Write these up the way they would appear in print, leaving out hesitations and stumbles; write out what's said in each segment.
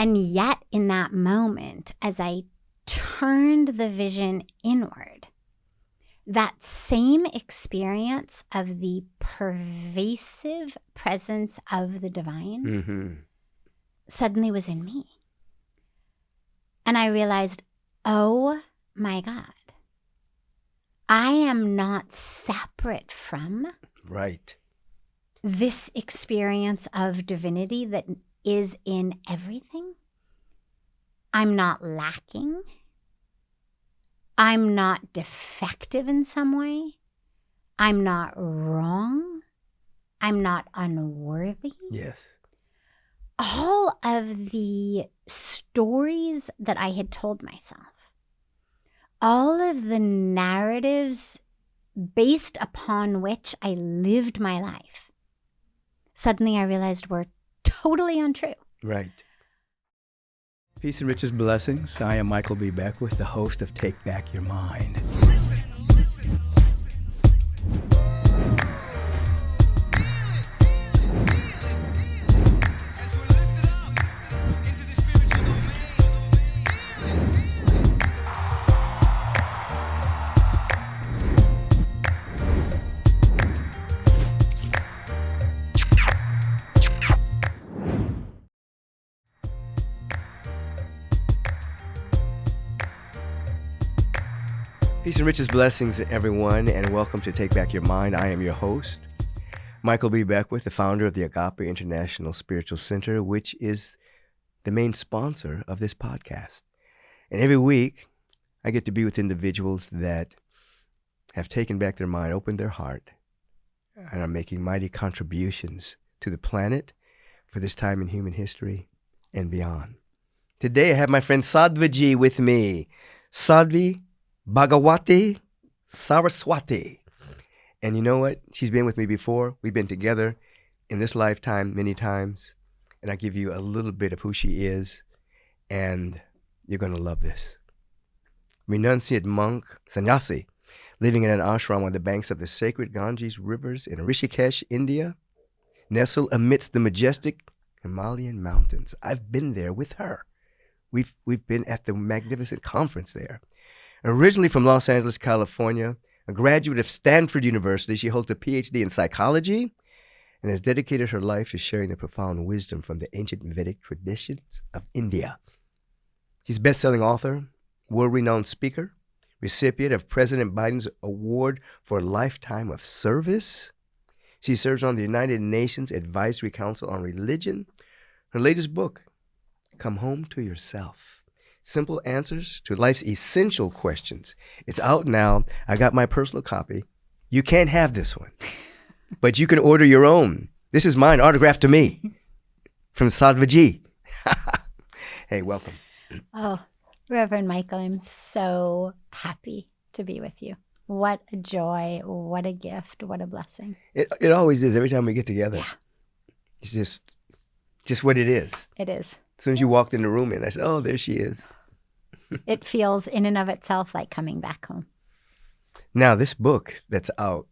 And yet in that moment, as I turned the vision inward, that same experience of the pervasive presence of the divine suddenly was in me. And I realized, oh my God, I am not separate from this experience of divinity that is in everything. I'm not lacking. I'm not defective in some way. I'm not wrong. I'm not unworthy. Yes. All of the stories that I had told myself, all of the narratives based upon which I lived my life, suddenly I realized were totally untrue. Right. Peace and riches blessings. I am Michael B. Beckwith, the host of Take Back Your Mind. Peace and riches blessings, everyone, and welcome to Take Back Your Mind. I am your host, Michael B. Beckwith, the founder of the Agape International Spiritual Center, which is the main sponsor of this podcast. And every week, I get to be with individuals that have taken back their mind, opened their heart, and are making mighty contributions to the planet for this time in human history and beyond. Today, I have my friend Sadhviji with me. Sadhvi Bhagawati Saraswati. And you know what? She's been with me before. We've been together in this lifetime many times. And I give you a little bit of who she is. And you're going to love this. Renunciate monk, sanyasi, living in an ashram on the banks of the sacred Ganges rivers in Rishikesh, India, nestled amidst the majestic Himalayan mountains. I've been there with her. We've been at the magnificent conference there. Originally from Los Angeles, California, a graduate of Stanford University, she holds a Ph.D. in psychology and has dedicated her life to sharing the profound wisdom from the ancient Vedic traditions of India. She's a best-selling author, world-renowned speaker, recipient of President Biden's Award for a Lifetime of Service. She serves on the United Nations Advisory Council on Religion. Her latest book, Come Home to Yourself. Simple answers to life's essential questions. It's out now. I got my personal copy. You can't have this one, but you can order your own. This is mine, autographed to me from Sadhviji. Hey, welcome. Oh, Reverend Michael, I'm so happy to be with you. What a joy, what a gift, what a blessing. It always is every time we get together. Yeah. It's just what it is. It is. As soon as you walked in the room and I said, oh, there she is. It feels in and of itself like coming back home. Now, this book that's out,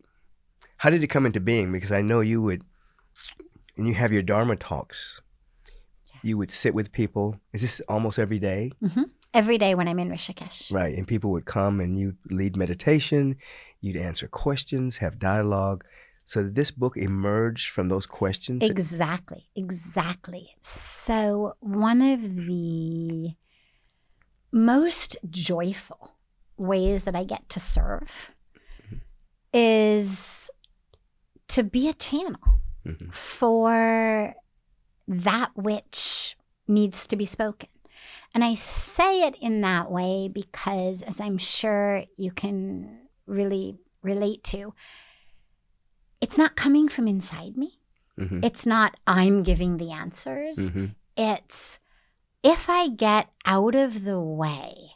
how did it come into being? Because I know you would, and you have your Dharma talks, you would sit with people. Is this almost every day? Mm-hmm. Every day when I'm in Rishikesh. Right, and people would come and you'd lead meditation, you'd answer questions, have dialogue. So did this book emerge from those questions? Exactly. So one of the most joyful ways that I get to serve is to be a channel for that which needs to be spoken. And I say it in that way because, as I'm sure you can really relate to, it's not coming from inside me. Mm-hmm. It's not I'm giving the answers. Mm-hmm. It's if I get out of the way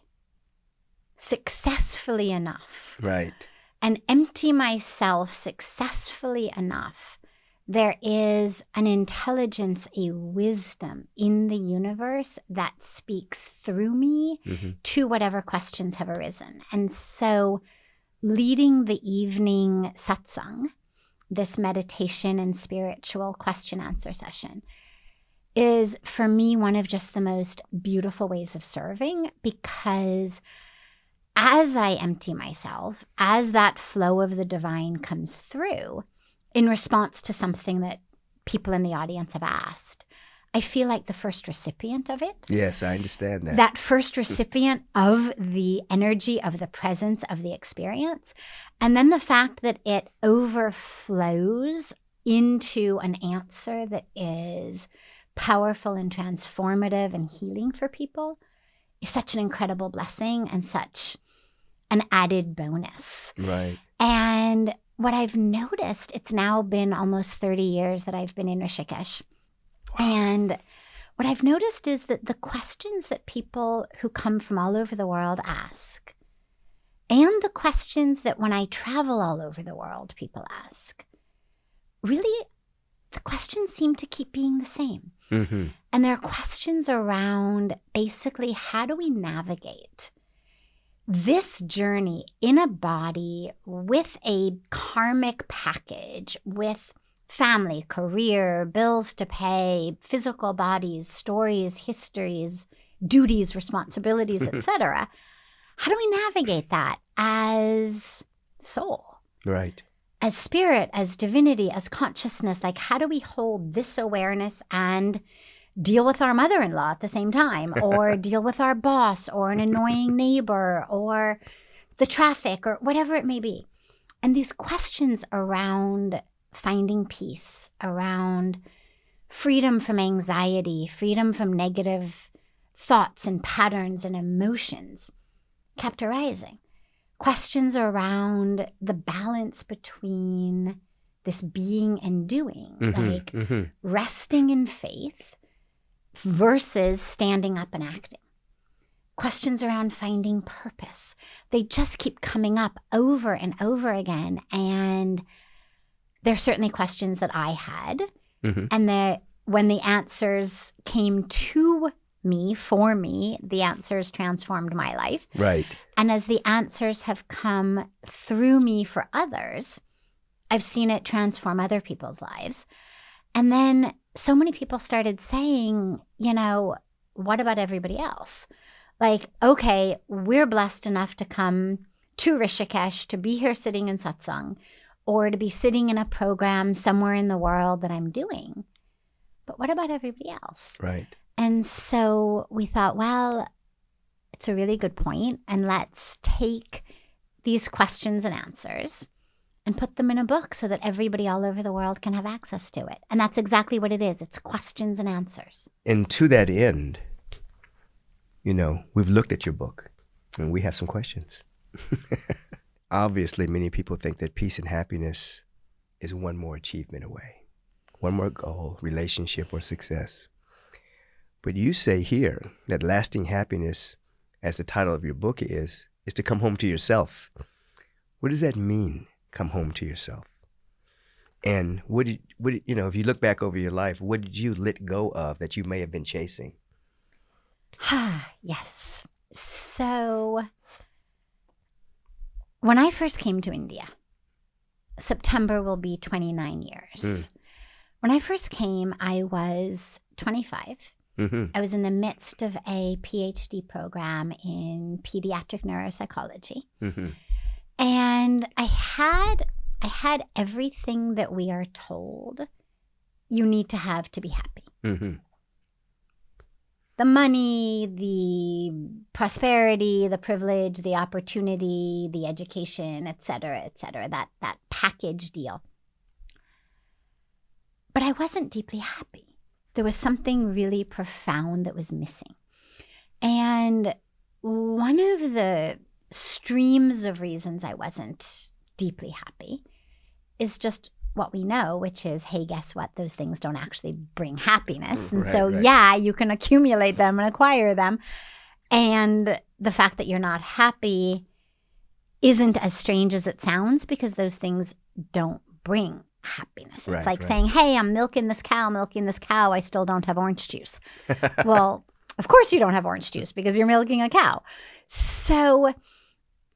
successfully enough, right, and empty myself successfully enough, there is an intelligence, a wisdom in the universe that speaks through me to whatever questions have arisen. And so leading the evening satsang, this meditation and spiritual question answer session, is for me one of just the most beautiful ways of serving, because as I empty myself, as that flow of the divine comes through in response to something that people in the audience have asked, I feel like the first recipient of it. Yes, I understand that. That first recipient of the energy, of the presence, of the experience. And then the fact that it overflows into an answer that is powerful and transformative and healing for people is such an incredible blessing and such an added bonus. Right. And what I've noticed, it's now been almost 30 years that I've been in Rishikesh. And what I've noticed is that the questions that people who come from all over the world ask, and the questions that when I travel all over the world people ask, really the questions seem to keep being the same. Mm-hmm. And they're questions around basically how do we navigate this journey in a body with a karmic package, with family, career, bills to pay, physical bodies, stories, histories, duties, responsibilities, etc. How do we navigate that as soul? Right. As spirit, as divinity, as consciousness? Like, how do we hold this awareness and deal with our mother-in-law at the same time, or deal with our boss, or an annoying neighbor, or the traffic, or whatever it may be? And these questions around finding peace, around freedom from anxiety, freedom from negative thoughts and patterns and emotions kept arising. Questions around the balance between this being and doing, like resting in faith versus standing up and acting. Questions around finding purpose. They just keep coming up over and over again. And they're certainly questions that I had. And when the answers came to me, for me, the answers transformed my life. Right. And as the answers have come through me for others, I've seen it transform other people's lives. And then so many people started saying, you know, what about everybody else? Like, okay, we're blessed enough to come to Rishikesh, to be here sitting in satsang, or to be sitting in a program somewhere in the world that I'm doing. But what about everybody else? Right. And so we thought, well, it's a really good point, and let's take these questions and answers and put them in a book so that everybody all over the world can have access to it. And that's exactly what it is. It's questions and answers. And to that end, you know, we've looked at your book and we have some questions. Obviously, many people think that peace and happiness is one more achievement away, one more goal, relationship, or success. But you say here that lasting happiness, as the title of your book is to come home to yourself. What does that mean, come home to yourself? And what did you know, if you look back over your life, what did you let go of that you may have been chasing? Yes. So when I first came to India, September will be 29 years. When I first came, I was 25. I was in the midst of a Ph.D. program in pediatric neuropsychology. And I had everything that we are told you need to have to be happy. The money, the prosperity, the privilege, the opportunity, the education, et cetera, that package deal. But I wasn't deeply happy. There was something really profound that was missing. And one of the streams of reasons I wasn't deeply happy is just what we know, which is, hey, guess what? Those things don't actually bring happiness. And yeah, you can accumulate them and acquire them. And the fact that you're not happy isn't as strange as it sounds, because those things don't bring happiness. It's like saying, hey, I'm milking this cow, I still don't have orange juice. Well, of course you don't have orange juice because you're milking a cow. So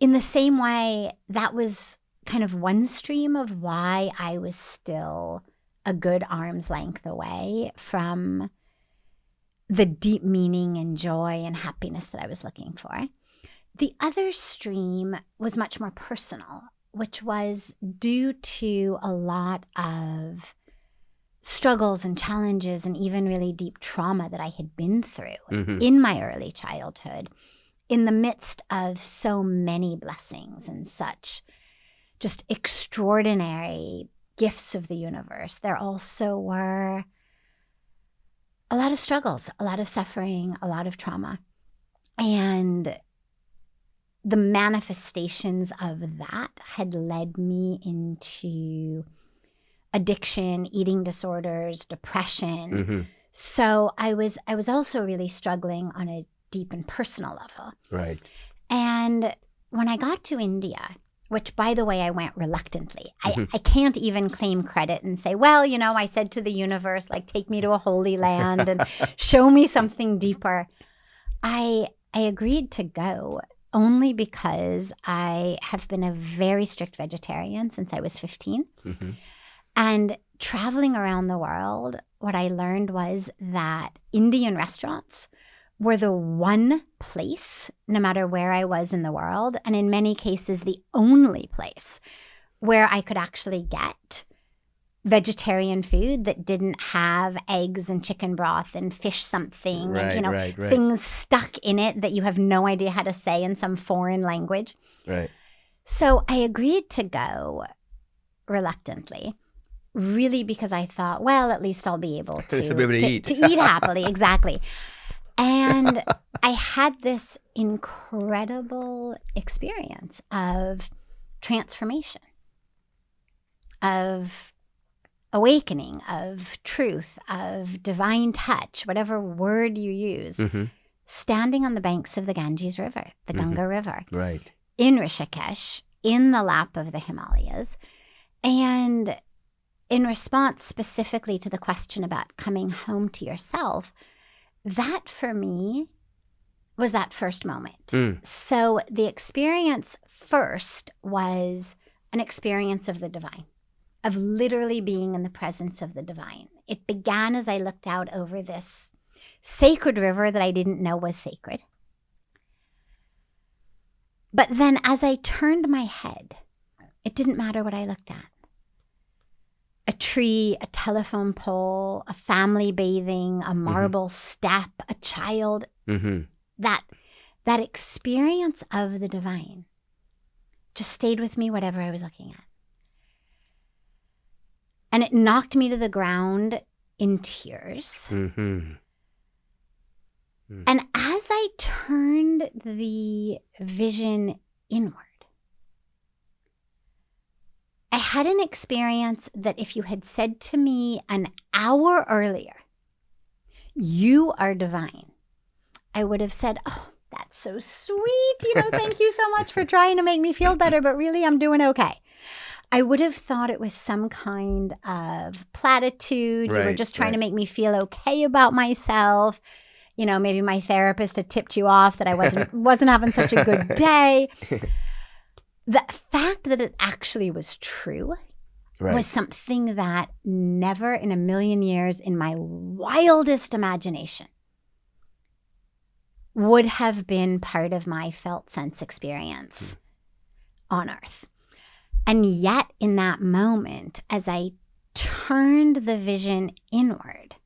in the same way, that was kind of one stream of why I was still a good arm's length away from the deep meaning and joy and happiness that I was looking for. The other stream was much more personal, which was due to a lot of struggles and challenges and even really deep trauma that I had been through in my early childhood, in the midst of so many blessings and such just extraordinary gifts of the universe. There also were a lot of struggles, a lot of suffering, a lot of trauma. And the manifestations of that had led me into addiction, eating disorders, depression. So I was also really struggling on a deep and personal level. Right. And when I got to India, which, by the way, I went reluctantly. I can't even claim credit and say, well, you know, I said to the universe, like, take me to a holy land and show me something deeper. I agreed to go only because I have been a very strict vegetarian since I was 15. And traveling around the world, what I learned was that Indian restaurants were the one place, no matter where I was in the world, and in many cases, the only place where I could actually get vegetarian food that didn't have eggs and chicken broth and fish something and, things stuck in it that you have no idea how to say in some foreign language. Right. So I agreed to go reluctantly, really because I thought, well, at least I'll be able to eat. To eat happily, exactly. And I had this incredible experience of transformation, of awakening, of truth, of divine touch, whatever word you use, standing on the banks of the Ganges River, the Ganga River, in Rishikesh, in the lap of the Himalayas. And in response specifically to the question about coming home to yourself, that for me was that first moment. So the experience first was an experience of the divine, of literally being in the presence of the divine. It began as I looked out over this sacred river that I didn't know was sacred. But then as I turned my head, it didn't matter what I looked at. A tree, a telephone pole, a family bathing, a marble step, a child. That experience of the divine just stayed with me, whatever I was looking at. And it knocked me to the ground in tears. And as I turned the vision inward, I had an experience that if you had said to me an hour earlier, you are divine, I would have said, oh, that's so sweet. Thank you so much for trying to make me feel better, but really I'm doing okay. I would have thought it was some kind of platitude. You were just trying to make me feel okay about myself. Maybe my therapist had tipped you off that I wasn't having such a good day. The fact that it actually was true was something that never in a million years in my wildest imagination would have been part of my felt sense experience on earth. And yet in that moment, as I turned the vision inward,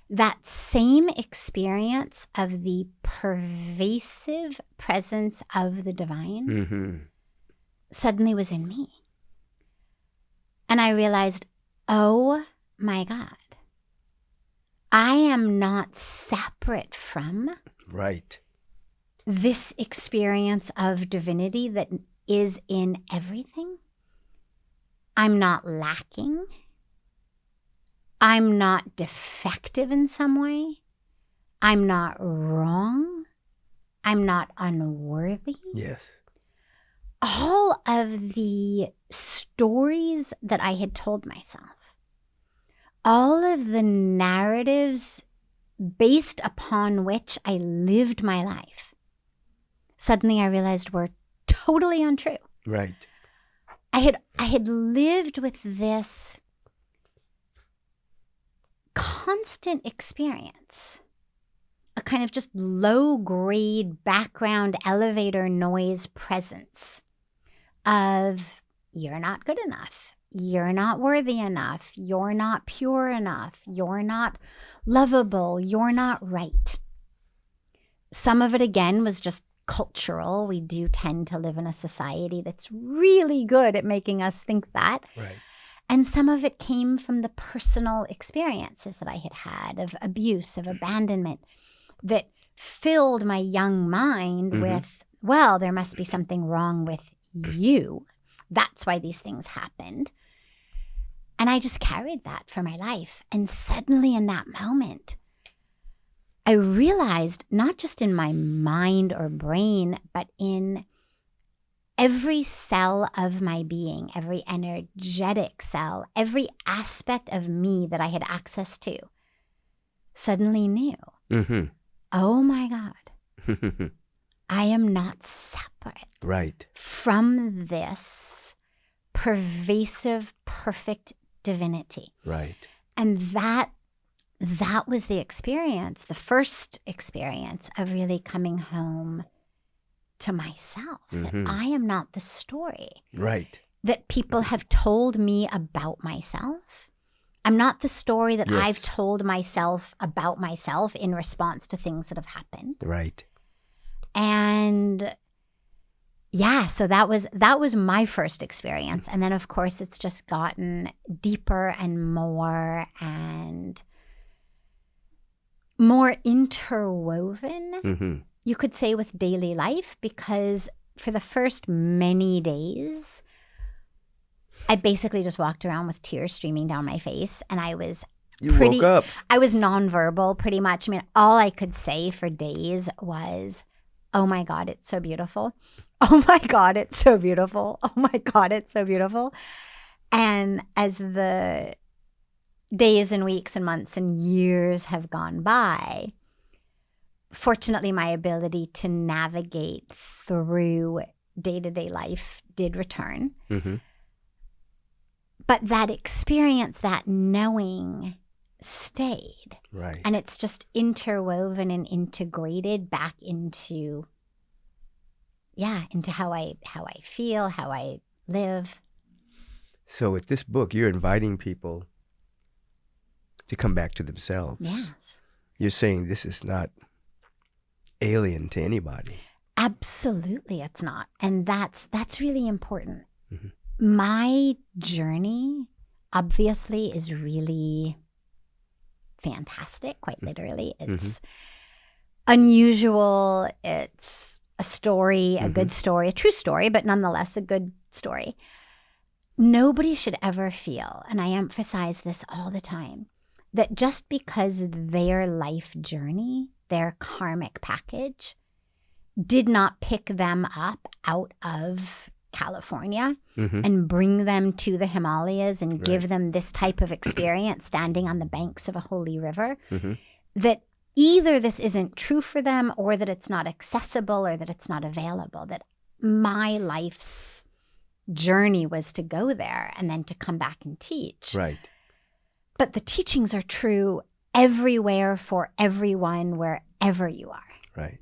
that same experience of the pervasive presence of the divine suddenly was in me. And I realized, oh my God, I am not separate from this experience of divinity that is in everything. I'm not lacking. I'm not defective in some way. I'm not wrong. I'm not unworthy. Yes. All of the stories that I had told myself, all of the narratives based upon which I lived my life, suddenly I realized were totally untrue. Right. I had lived with this constant experience a kind of just low-grade background elevator noise presence of you're not good enough, you're not worthy enough, you're not pure enough, you're not lovable, you're not right. Some of it, again, was just cultural. We do tend to live in a society that's really good at making us think that. Right. And some of it came from the personal experiences that I had had of abuse, of abandonment, that filled my young mind with, well, there must be something wrong with you. That's why these things happened. And I just carried that for my life. And suddenly in that moment, I realized, not just in my mind or brain, but in every cell of my being, every energetic cell, every aspect of me that I had access to, suddenly knew, oh my God, I am not separate from this pervasive, perfect divinity. Right. And that was the experience, the first experience of really coming home to myself, that I am not the story that people have told me about myself. I'm not the story that I've told myself about myself in response to things that have happened. Right. And yeah, so that was my first experience. And then, of course, it's just gotten deeper and more interwoven, you could say, with daily life, because for the first many days, I basically just walked around with tears streaming down my face, and I was woke up. I was nonverbal pretty much. I mean, all I could say for days was, oh my God, it's so beautiful. Oh my God, it's so beautiful. Oh my God, it's so beautiful. And as the days and weeks and months and years have gone by, fortunately, my ability to navigate through day-to-day life did return. But that experience, that knowing, stayed. Right. And it's just interwoven and integrated back into how I feel, how I live. So with this book, you're inviting people to come back to themselves. Yes. You're saying this is not alien to anybody. Absolutely, it's not. And that's really important. My journey, obviously, is really fantastic, quite literally. It's unusual. It's a story, a good story, a true story, but nonetheless a good story. Nobody should ever feel, and I emphasize this all the time, that just because their life journey, their karmic package, did not pick them up out of California and bring them to the Himalayas and give them this type of experience standing on the banks of a holy river, that either this isn't true for them or that it's not accessible or that it's not available, that my life's journey was to go there and then to come back and teach. Right. But the teachings are true everywhere for everyone, wherever you are. Right.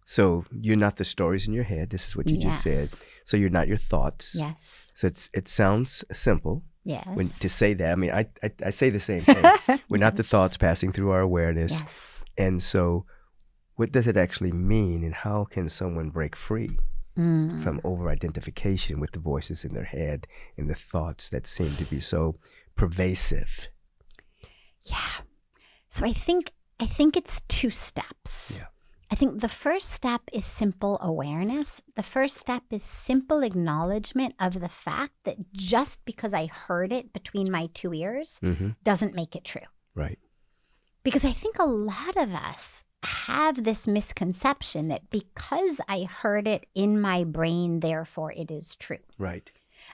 So you're not the stories in your head. This is what you just said. So you're not your thoughts. Yes. So it sounds simple. Yes. To say that, I mean, I say the same thing. We're not the thoughts passing through our awareness. Yes. And so what does it actually mean, and how can someone break free from over-identification with the voices in their head and the thoughts that seem to be so pervasive? Yeah. So I think it's 2 steps. Yeah. I think the first step is simple awareness. The first step is simple acknowledgement of the fact that just because I heard it between my 2 ears doesn't make it true. Right. Because I think a lot of us have this misconception that because I heard it in my brain, therefore it is true. Right.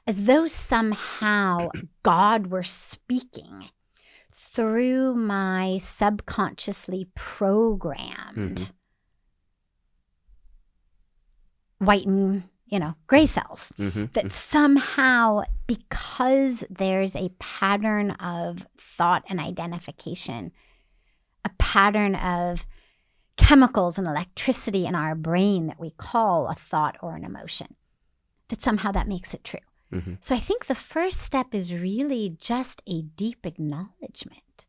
As though somehow God were speaking through my subconsciously programmed white and, gray cells. That somehow, because there's a pattern of thought and identification, a pattern of chemicals and electricity in our brain that we call a thought or an emotion, that somehow that makes it true. Mm-hmm. So I think the first step is really just a deep acknowledgement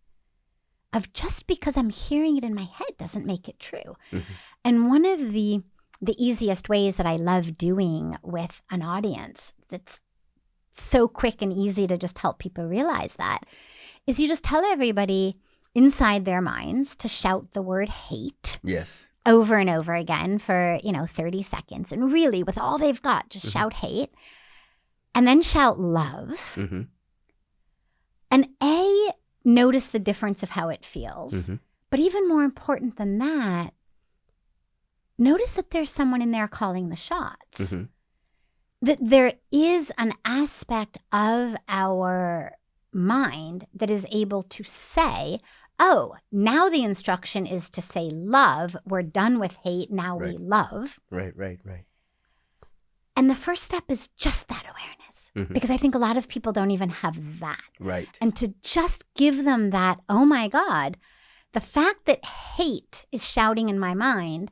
of just because I'm hearing it in my head doesn't make it true. Mm-hmm. And one of the easiest ways that I love doing with an audience that's so quick and easy to just help people realize that is you just tell everybody inside their minds to shout the word hate. Yes. Over and over again for, 30 seconds. And really, with all they've got, just shout hate. And then shout love. Mm-hmm. And notice the difference of how it feels. Mm-hmm. But even more important than that, notice that there's someone in there calling the shots. Mm-hmm. That there is an aspect of our mind that is able to say, oh, now the instruction is to say love. We're done with hate. Now we love. Right. And the first step is just that awareness, because I think a lot of people don't even have that. Right. And to just give them that, oh my God, the fact that hate is shouting in my mind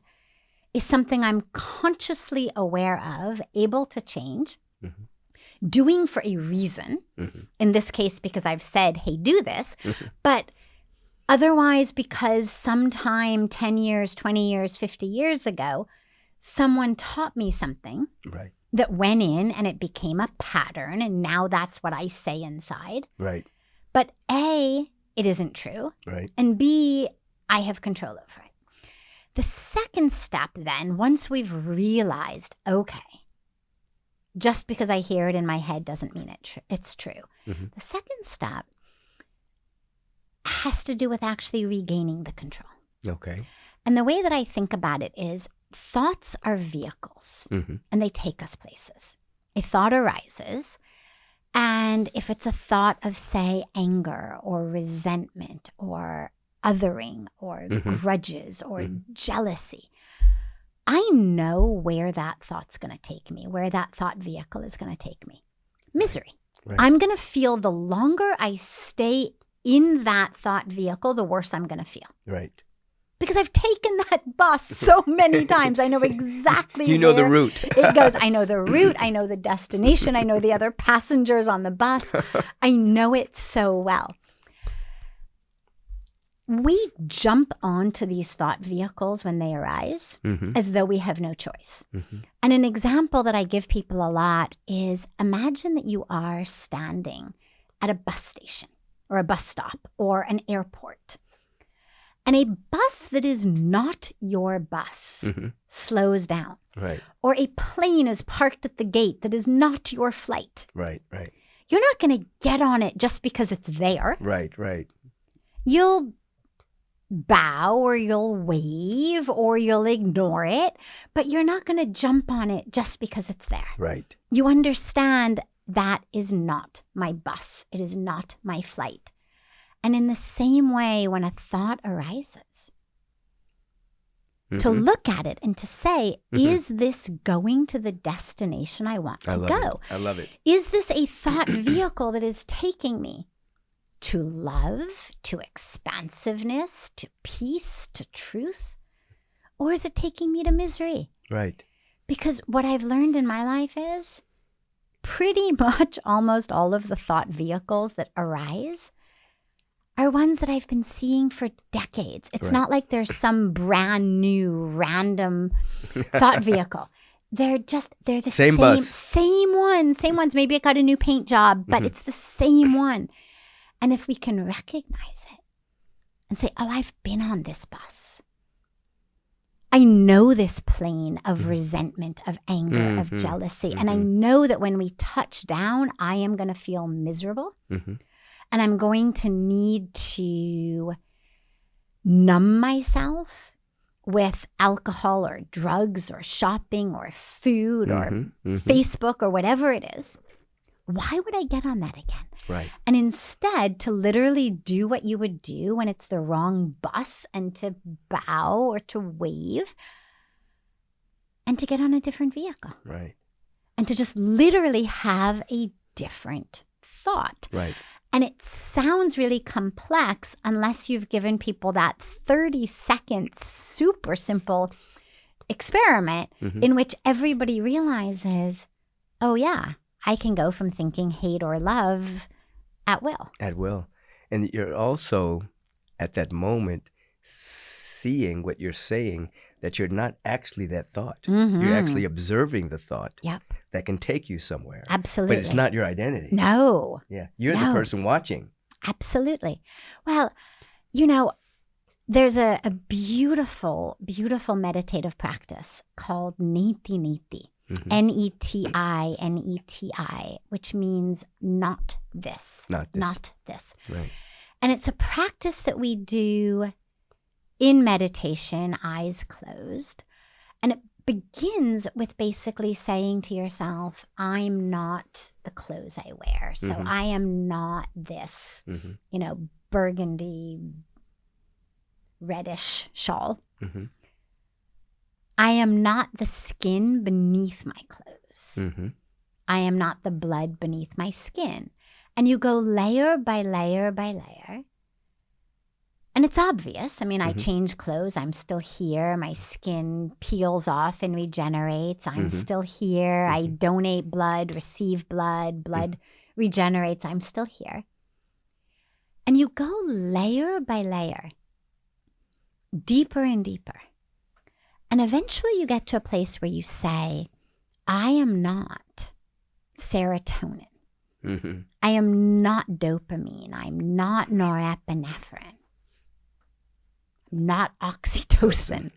is something I'm consciously aware of, able to change, doing for a reason. In this case, because I've said, hey, do this. But otherwise, because sometime 10 years, 20 years, 50 years ago, someone taught me something that went in and it became a pattern. And now that's what I say inside. Right. But A, it isn't true. Right. And B, I have control over it. The second step then, once we've realized, okay, just because I hear it in my head doesn't mean it's true. The second step has to do with actually regaining the control. Okay. And the way that I think about it is thoughts are vehicles and they take us places. A thought arises, and if it's a thought of, say, anger or resentment or othering or grudges or jealousy, I know where that thought's going to take me, where that thought vehicle is going to take me. Misery. Right. I'm going to feel the longer I stay in that thought vehicle, the worse I'm going to feel. Right. Because I've taken that bus so many times. I know exactly You know the where route. it goes. I know the route. I know the destination. I know the other passengers on the bus. I know it so well. We jump onto these thought vehicles when they arise as though we have no choice. And an example that I give people a lot is imagine that you are standing at a bus station or a bus stop or an airport. And a bus that is not your bus slows down. Right. Or a plane is parked at the gate that is not your flight. Right. You're not going to get on it just because it's there. Right. You'll bow or you'll wave or you'll ignore it, but you're not going to jump on it just because it's there. Right. You understand that is not my bus. It is not my flight. And in the same way, when a thought arises, to look at it and to say, is this going to the destination I want to go? I love it. Is this a thought vehicle that is taking me to love, to expansiveness, to peace, to truth? Or is it taking me to misery? Right. Because what I've learned in my life is pretty much almost all of the thought vehicles that arise are ones that I've been seeing for decades. It's not like there's some brand new random thought vehicle. They're the same bus. Same ones. Maybe it got a new paint job, but it's the same one. And if we can recognize it and say, oh, I've been on this bus. I know this plane of resentment, of anger, of jealousy. And I know that when we touch down, I am going to feel miserable. And I'm going to need to numb myself with alcohol or drugs or shopping or food or Facebook or whatever it is. Why would I get on that again? Right. And instead to literally do what you would do when it's the wrong bus and to bow or to wave and to get on a different vehicle. Right. And to just literally have a different thought. Right. And it sounds really complex unless you've given people that 30-second super simple experiment in which everybody realizes, oh yeah, I can go from thinking hate or love at will. At will. And you're also, at that moment, seeing what you're saying, that you're not actually that thought. You're actually observing the thought that can take you somewhere. Absolutely. But it's not your identity. No. Yeah. You're the person watching. Absolutely. Well, you know, there's a beautiful, beautiful meditative practice called neti neti. N-E-T-I, which means not this. Not this. Right. And it's a practice that we do in meditation, eyes closed. And it begins with basically saying to yourself, I'm not the clothes I wear. So I am not this, you know, burgundy, reddish shawl. I am not the skin beneath my clothes. I am not the blood beneath my skin. And you go layer by layer by layer. And it's obvious. I mean, I change clothes. I'm still here. My skin peels off and regenerates. I'm still here. I donate blood, receive blood. Blood regenerates. I'm still here. And you go layer by layer, deeper and deeper. And eventually you get to a place where you say, I am not serotonin. I am not dopamine. I'm not norepinephrine. I'm not oxytocin.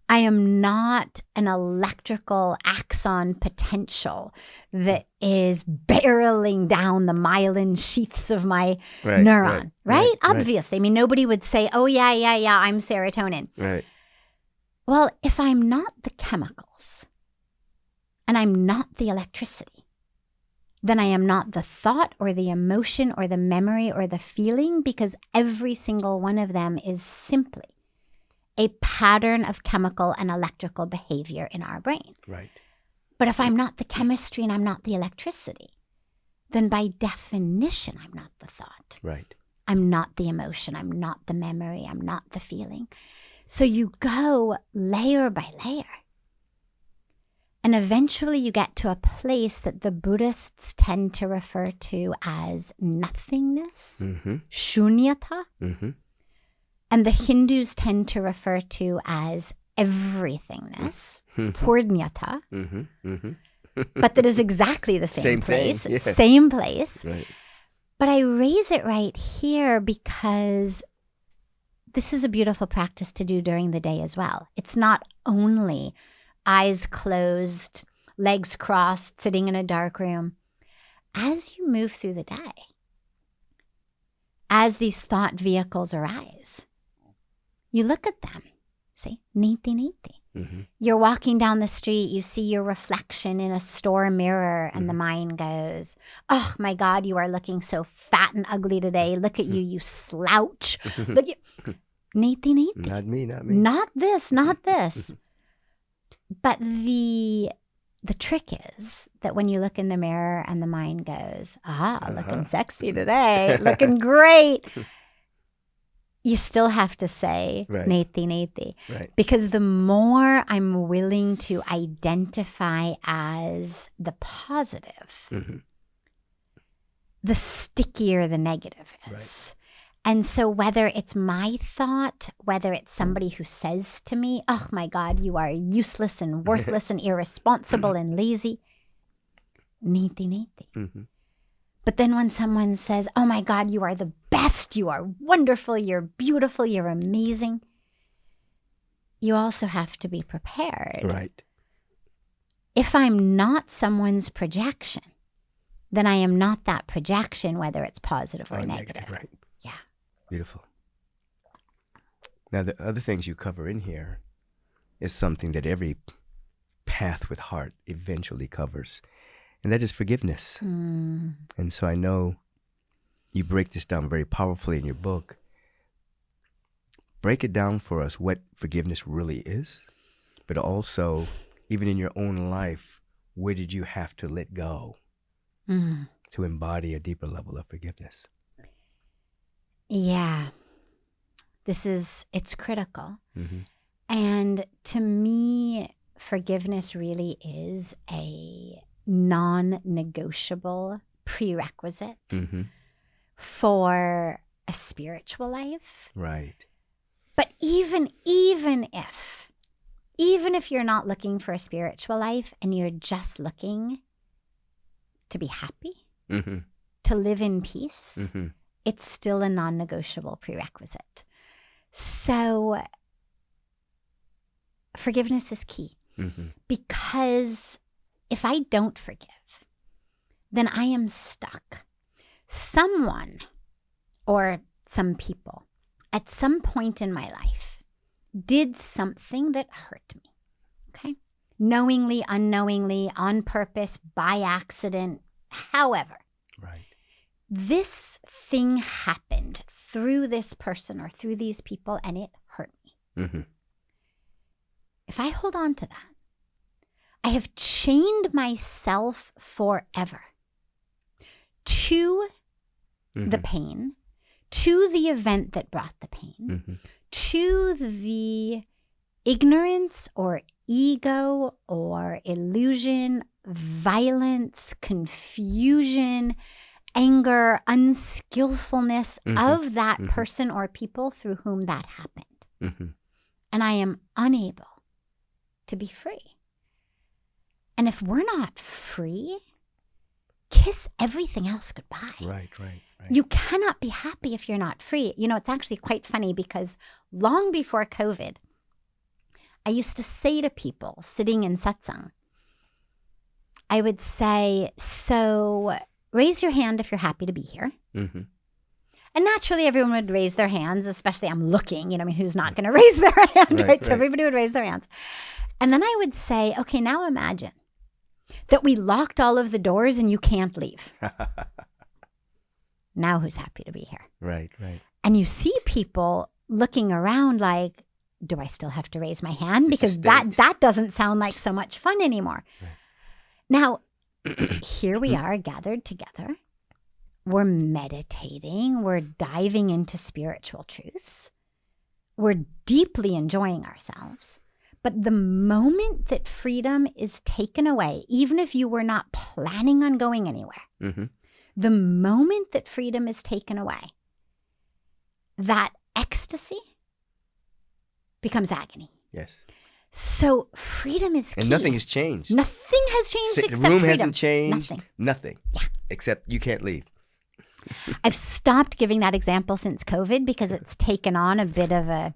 I am not an electrical axon potential that is barreling down the myelin sheaths of my neuron. Right? Obviously. I mean, nobody would say, oh, yeah, I'm serotonin. Right. Well, if I'm not the chemicals and I'm not the electricity, then I am not the thought or the emotion or the memory or the feeling, because every single one of them is simply a pattern of chemical and electrical behavior in our brain. Right. But if I'm not the chemistry and I'm not the electricity, then by definition, I'm not the thought. Right. I'm not the emotion. I'm not the memory. I'm not the feeling. So you go layer by layer. And eventually you get to a place that the Buddhists tend to refer to as nothingness, shunyata. And the Hindus tend to refer to as everythingness, purnyata. But that is exactly the same place. Thing. Yeah. Same place. Right. But I raise it right here because this is a beautiful practice to do during the day as well. It's not only eyes closed, legs crossed, sitting in a dark room. As you move through the day, as these thought vehicles arise, you look at them. See, neti neti. You're walking down the street, you see your reflection in a store mirror, and the mind goes, oh my God, you are looking so fat and ugly today. Look at you, you slouch. Look at neti neti. Not me. Not this, not this. But the trick is that when you look in the mirror and the mind goes, looking sexy today, looking great, you still have to say neti neti. Right. Because the more I'm willing to identify as the positive, the stickier the negative is. Right. And so whether it's my thought, whether it's somebody who says to me, oh my God, you are useless and worthless and irresponsible and lazy, neti neti. But then when someone says, oh my God, you are the best, you are wonderful, you're beautiful, you're amazing, you also have to be prepared. Right. If I'm not someone's projection, then I am not that projection, whether it's positive or negative. Right. Yeah. Beautiful. Now, the other things you cover in here is something that every path with heart eventually covers, and that is forgiveness. And so I know you break this down very powerfully in your book. Break it down for us what forgiveness really is, but also, even in your own life, where did you have to let go to embody a deeper level of forgiveness. Yeah. It's critical. Mm-hmm. And to me, forgiveness really is a non-negotiable prerequisite Mm-hmm. for a spiritual life. Right. But even if you're not looking for a spiritual life and you're just looking to be happy, Mm-hmm. to live in peace, Mm-hmm. it's still a non-negotiable prerequisite. So forgiveness is key. Mm-hmm. Because if I don't forgive, then I am stuck. Someone or some people at some point in my life did something that hurt me, okay? Knowingly, unknowingly, on purpose, by accident, however. Right. This thing happened through this person or through these people, and it hurt me. Mm-hmm. If I hold on to that, I have chained myself forever to Mm-hmm. the pain, to the event that brought the pain, Mm-hmm. to the ignorance or ego or illusion, violence, confusion, anger, unskillfulness Mm-hmm. of that Mm-hmm. person or people through whom that happened. Mm-hmm. And I am unable to be free. And if we're not free, kiss everything else goodbye. Right. You cannot be happy if you're not free. You know, it's actually quite funny because long before COVID, I used to say to people sitting in satsang, I would say, so raise your hand if you're happy to be here. Mm-hmm. And naturally, everyone would raise their hands, especially I'm looking, who's not going to raise their hand, right? So everybody would raise their hands. And then I would say, okay, now imagine that we locked all of the doors and you can't leave. Now who's happy to be here? Right. And you see people looking around like, do I still have to raise my hand? Because that doesn't sound like so much fun anymore. Right. Now, here we are gathered together. We're meditating. We're diving into spiritual truths. We're deeply enjoying ourselves. But the moment that freedom is taken away, even if you were not planning on going anywhere, Mm-hmm. the moment that freedom is taken away, that ecstasy becomes agony. Yes. So freedom is key. And nothing has changed. Nothing has changed except the room freedom. hasn't changed. Nothing. Yeah. Except you can't leave. I've stopped giving that example since COVID because it's taken on a bit of a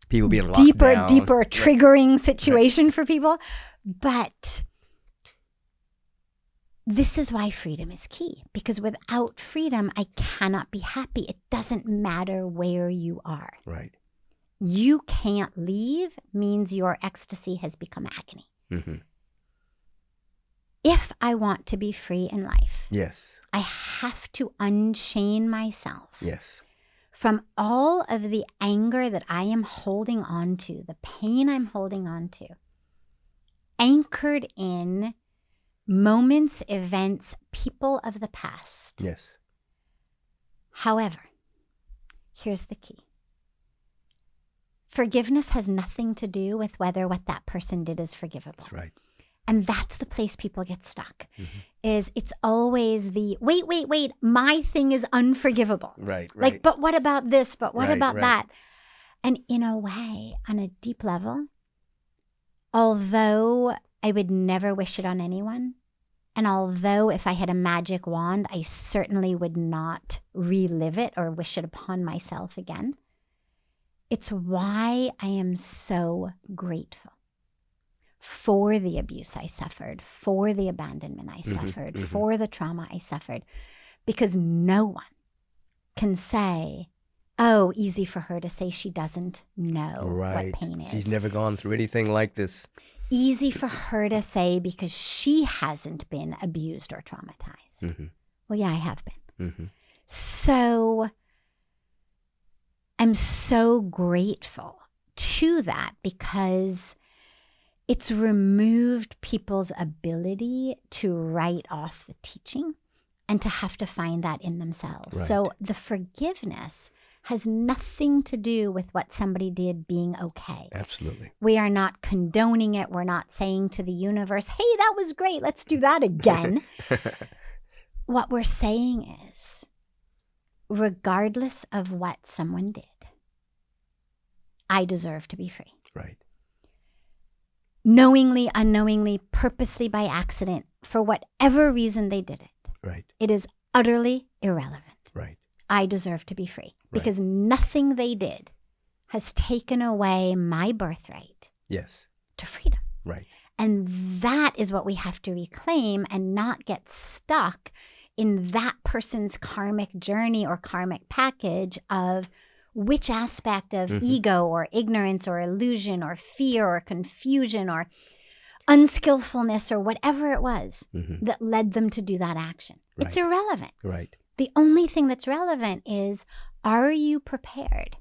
People being locked down. deeper triggering situation for people. But this is why freedom is key, because without freedom, I cannot be happy. It doesn't matter where you are. Right. You can't leave means your ecstasy has become agony. Mm-hmm. If I want to be free in life, Yes. I have to unchain myself Yes. from all of the anger that I am holding on to, the pain I'm holding on to, anchored in moments, events, people of the past. Yes. However, here's the key. Forgiveness has nothing to do with whether what that person did is forgivable. That's right. And that's the place people get stuck, Mm-hmm. is it's always the, wait, my thing is unforgivable. Right. Like, but what about this? But what Right, about right. that? And in a way, on a deep level, although I would never wish it on anyone, and although if I had a magic wand, I certainly would not relive it or wish it upon myself again, it's why I am so grateful for the abuse I suffered, for the abandonment I suffered, for the trauma I suffered, because no one can say, oh, easy for her to say she doesn't know what pain is. She's never gone through anything like this. Easy for her to say because she hasn't been abused or traumatized. Mm-hmm. Well, yeah, I have been. Mm-hmm. So I'm so grateful to that because it's removed people's ability to write off the teaching. and to have to find that in themselves. Right. So the forgiveness has nothing to do with what somebody did being okay. Absolutely. We are not condoning it. We're not saying to the universe, hey, that was great. Let's do that again. What we're saying is, regardless of what someone did, I deserve to be free. Right. Knowingly, unknowingly, purposely, by accident, for whatever reason they did it. Right. It is utterly irrelevant. Right. I deserve to be free because nothing they did has taken away my birthright Yes. to freedom. Right. And that is what we have to reclaim and not get stuck in that person's karmic journey or karmic package of which aspect of ego or ignorance or illusion or fear or confusion or unskillfulness or whatever it was that led them to do that action. Right. It's irrelevant. Right. The only thing that's relevant is, are you prepared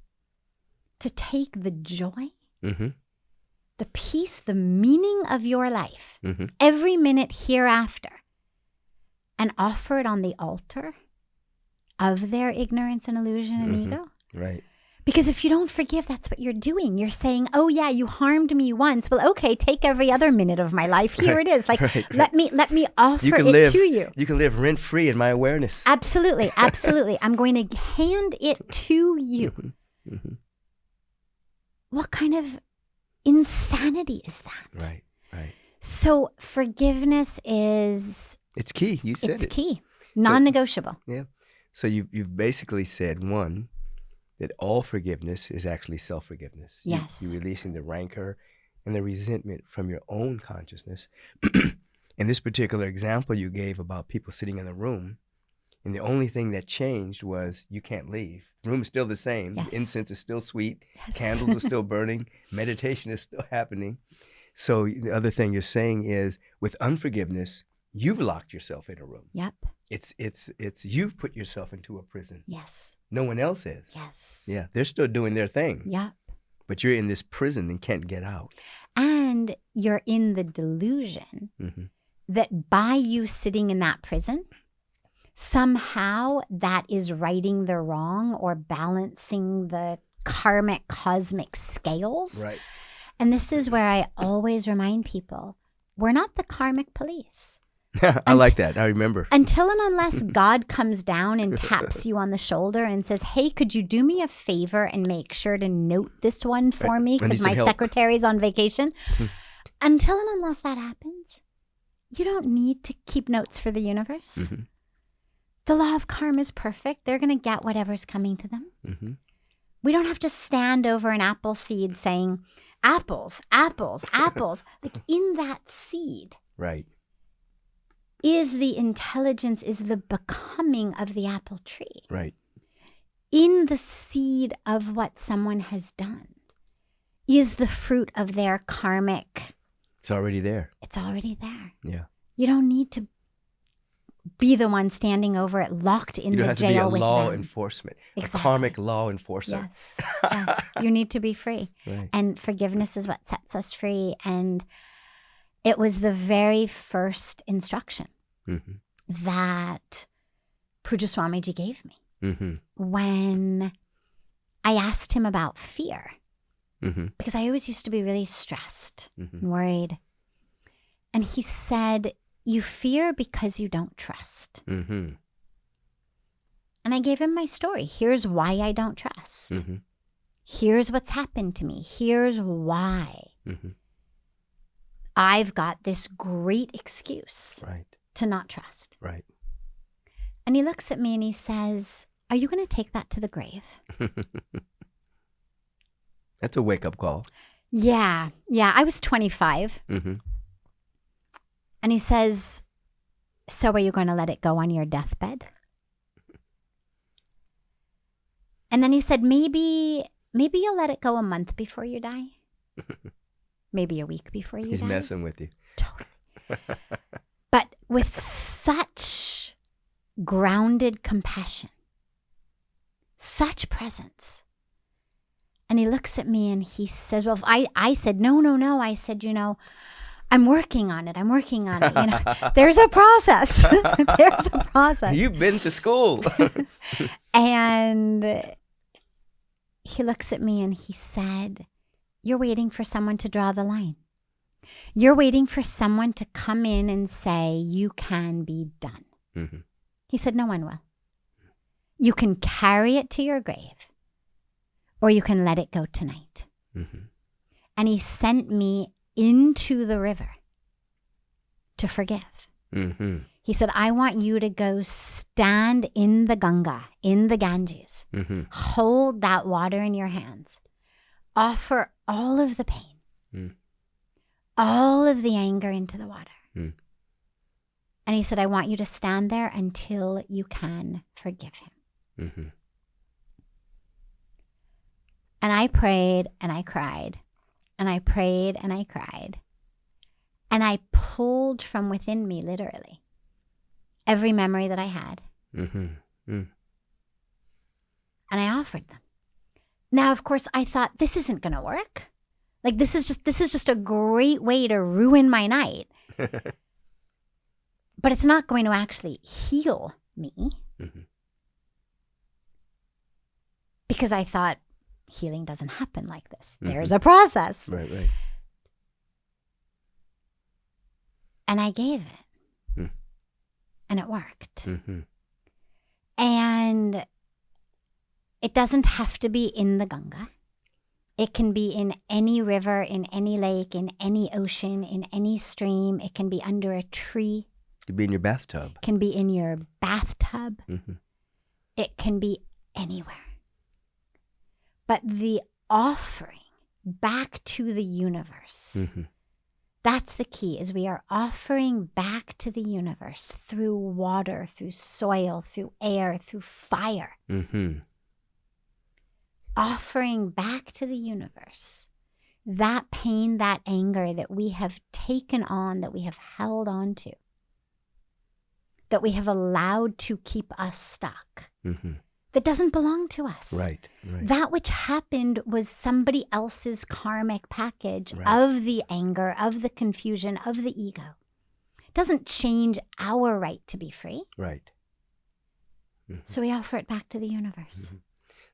to take the joy, the peace, the meaning of your life, every minute hereafter, and offer it on the altar of their ignorance and illusion and ego? Right. Because if you don't forgive, that's what you're doing. You're saying, oh yeah, you harmed me once. Well, okay, take every other minute of my life. Here it is. Like, let me offer it to you. You can live rent-free in my awareness. Absolutely. Absolutely. I'm going to hand it to you. What kind of insanity is that? Right. Right. So forgiveness is... It's key. You said it's it. key. Non-negotiable. Yeah. So you've basically said, one, that all forgiveness is actually self-forgiveness. Yes. You're releasing the rancor and the resentment from your own consciousness. In this particular example you gave about people sitting in a room, and the only thing that changed was you can't leave. The room is still the same. Yes. The incense is still sweet. Yes. Candles are still burning. Meditation is still happening. So the other thing you're saying is, with unforgiveness, you've locked yourself in a room. Yep. It's you've put yourself into a prison. Yes. No one else is. Yes. Yeah, they're still doing their thing. Yep. But you're in this prison and can't get out. And you're in the delusion that by you sitting in that prison, somehow that is righting the wrong or balancing the karmic cosmic scales. Right. And this is where I always remind people, we're not the karmic police. I like that. I remember. Until and unless God comes down and taps you on the shoulder and says, hey, could you do me a favor and make sure to note this one for me because my secretary's on vacation? Until and unless that happens, you don't need to keep notes for the universe. The law of karma is perfect. They're going to get whatever's coming to them. We don't have to stand over an apple seed saying, apples, apples, apples. Like in that seed. Right. Is the intelligence, is the becoming of the apple tree. Right. In the seed of what someone has done is the fruit of their karmic. It's already there. It's already there. Yeah. You don't need to be the one standing over it, locked in the jail with them. You don't have to be a law enforcement, exactly. A karmic law enforcer. Yes, yes. You need to be free. Right. And forgiveness is what sets us free. And it was the very first instruction that Puja Swamiji gave me when I asked him about fear. Because I always used to be really stressed and worried. And he said, you fear because you don't trust. And I gave him my story. Here's why I don't trust. Here's what's happened to me. Here's why. I've got this great excuse to not trust. Right. And he looks at me and he says, are you going to take that to the grave? That's a wake-up call. Yeah. Yeah. I was 25. And he says, so are you going to let it go on your deathbed? And then he said, maybe you'll let it go a month before you die. Maybe a week before you die. He's messing with you. Totally. But with such grounded compassion, such presence. And he looks at me and he says, well, I said, no. I said, I'm working on it. You know, there's a process. There's a process. You've been to school. And he looks at me and he said, you're waiting for someone to draw the line. You're waiting for someone to come in and say, you can be done. Mm-hmm. He said, no one will. You can carry it to your grave, or you can let it go tonight. Mm-hmm. And he sent me into the river to forgive. Mm-hmm. He said, I want you to go stand in the Ganga, in the Ganges, mm-hmm. hold that water in your hands, offer all of the pain, all of the anger into the water. And he said, I want you to stand there until you can forgive him. Mm-hmm. And I prayed and I cried, and I prayed and I cried. And I pulled from within me, literally, every memory that I had. Mm-hmm. And I offered them. Now, of course, I thought, this isn't going to work. Like, this is just a great way to ruin my night. But it's not going to actually heal me. Mm-hmm. Because I thought, healing doesn't happen like this. Mm-hmm. There's a process. Right. And I gave it. Mm. And it worked. Mm-hmm. And it doesn't have to be in the Ganga. It can be in any river, in any lake, in any ocean, in any stream. It can be under a tree. It can be in your bathtub. It can be in your bathtub. Mm-hmm. It can be anywhere. But the offering back to the universe, mm-hmm. that's the key, is we are offering back to the universe through water, through soil, through air, through fire. Mm-hmm. Offering back to the universe that pain, that anger that we have taken on, that we have held on to, that we have allowed to keep us stuck, mm-hmm. that doesn't belong to us. Right. That which happened was somebody else's karmic package of the anger, of the confusion, of the ego. It doesn't change our right to be free. Right. Mm-hmm. So we offer it back to the universe. Mm-hmm.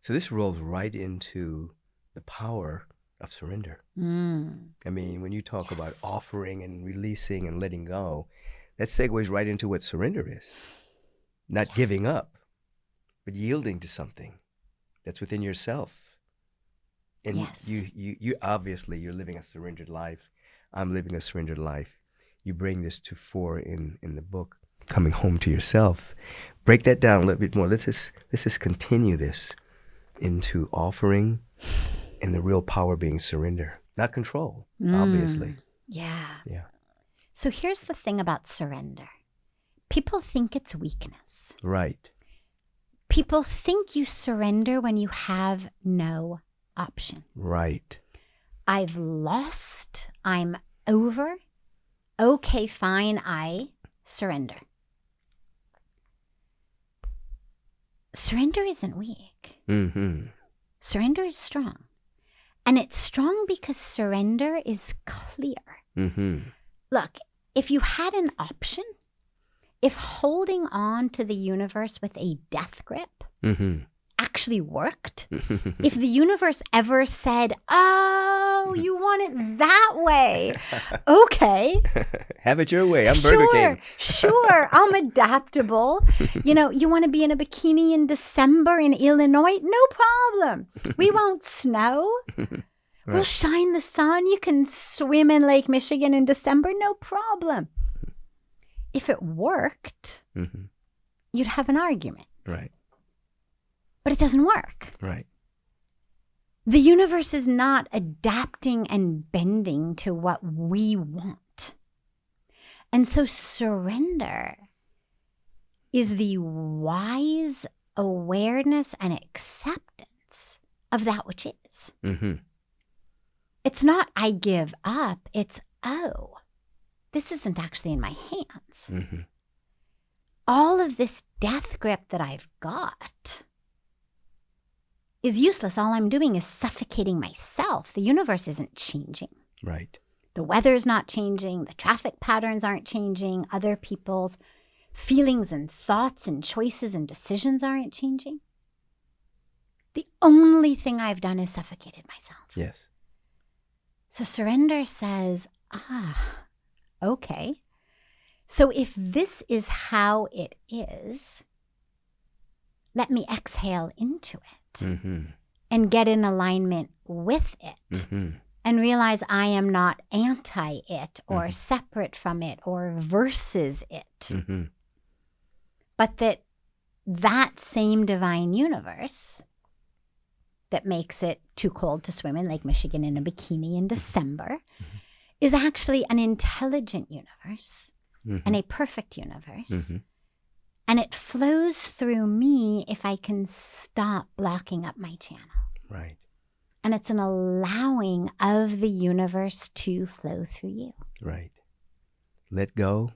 So this rolls right into the power of surrender. I mean, when you talk about offering and releasing and letting go, that segues right into what surrender is. Not giving up, but yielding to something that's within yourself. And you obviously, you're living a surrendered life. I'm living a surrendered life. You bring this to fore in the book, Coming Home to Yourself. Break that down a little bit more. Let's just continue this into offering and the real power being surrender, not control, obviously. Yeah. So here's the thing about surrender. People think it's weakness. Right. People think you surrender when you have no option. Right. I've lost. I'm over. Okay, fine. I surrender. Surrender isn't weak. Mm-hmm. Surrender is strong. And it's strong because surrender is clear. Mm-hmm. Look, if you had an option, if holding on to the universe with a death grip actually worked, if the universe ever said, oh, you want it that way, okay. Have it your way. I'm Burger King. Sure, I'm adaptable. You know, you want to be in a bikini in December in Illinois? No problem. We won't snow. Right. We'll shine the sun. You can swim in Lake Michigan in December. No problem. If it worked, you'd have an argument. Right. But it doesn't work. Right. The universe is not adapting and bending to what we want. And so surrender is the wise awareness and acceptance of that which is. Mm-hmm. It's not I give up. It's, oh, this isn't actually in my hands. Mm-hmm. All of this death grip that I've got is useless. All I'm doing is suffocating myself. The universe isn't changing. Right. The weather's not changing. The traffic patterns aren't changing. Other people's feelings and thoughts and choices and decisions aren't changing. The only thing I've done is suffocated myself. Yes. So surrender says, okay. So if this is how it is, let me exhale into it and get in alignment with it and realize I am not anti it or separate from it or versus it. But that same divine universe that makes it too cold to swim in Lake Michigan in a bikini in December is actually an intelligent universe and a perfect universe. And it flows through me if I can stop blocking up my channel. Right. And it's an allowing of the universe to flow through you. Right. Let go,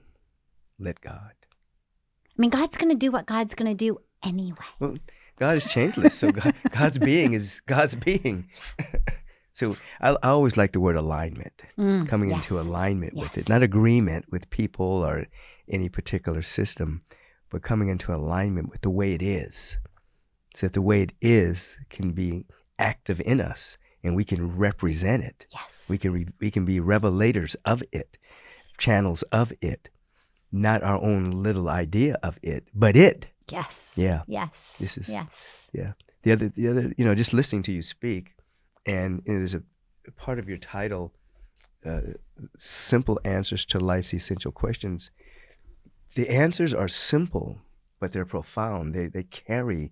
let God. I mean, God's going to do what God's going to do anyway. Well, God is changeless, so God's being is God's being. So I always like the word alignment, coming into alignment with it. Not agreement with people or any particular system, but coming into alignment with the way it is. So that the way it is can be active in us, and we can represent it. Yes. We can be revelators of it, channels of it, not our own little idea of it, but it. Yes. Yeah. Yes. This is. Yes. Yeah. The other, just listening to you speak, and there's a part of your title, Simple Answers to Life's Essential Questions. The answers are simple, but they're profound. They carry,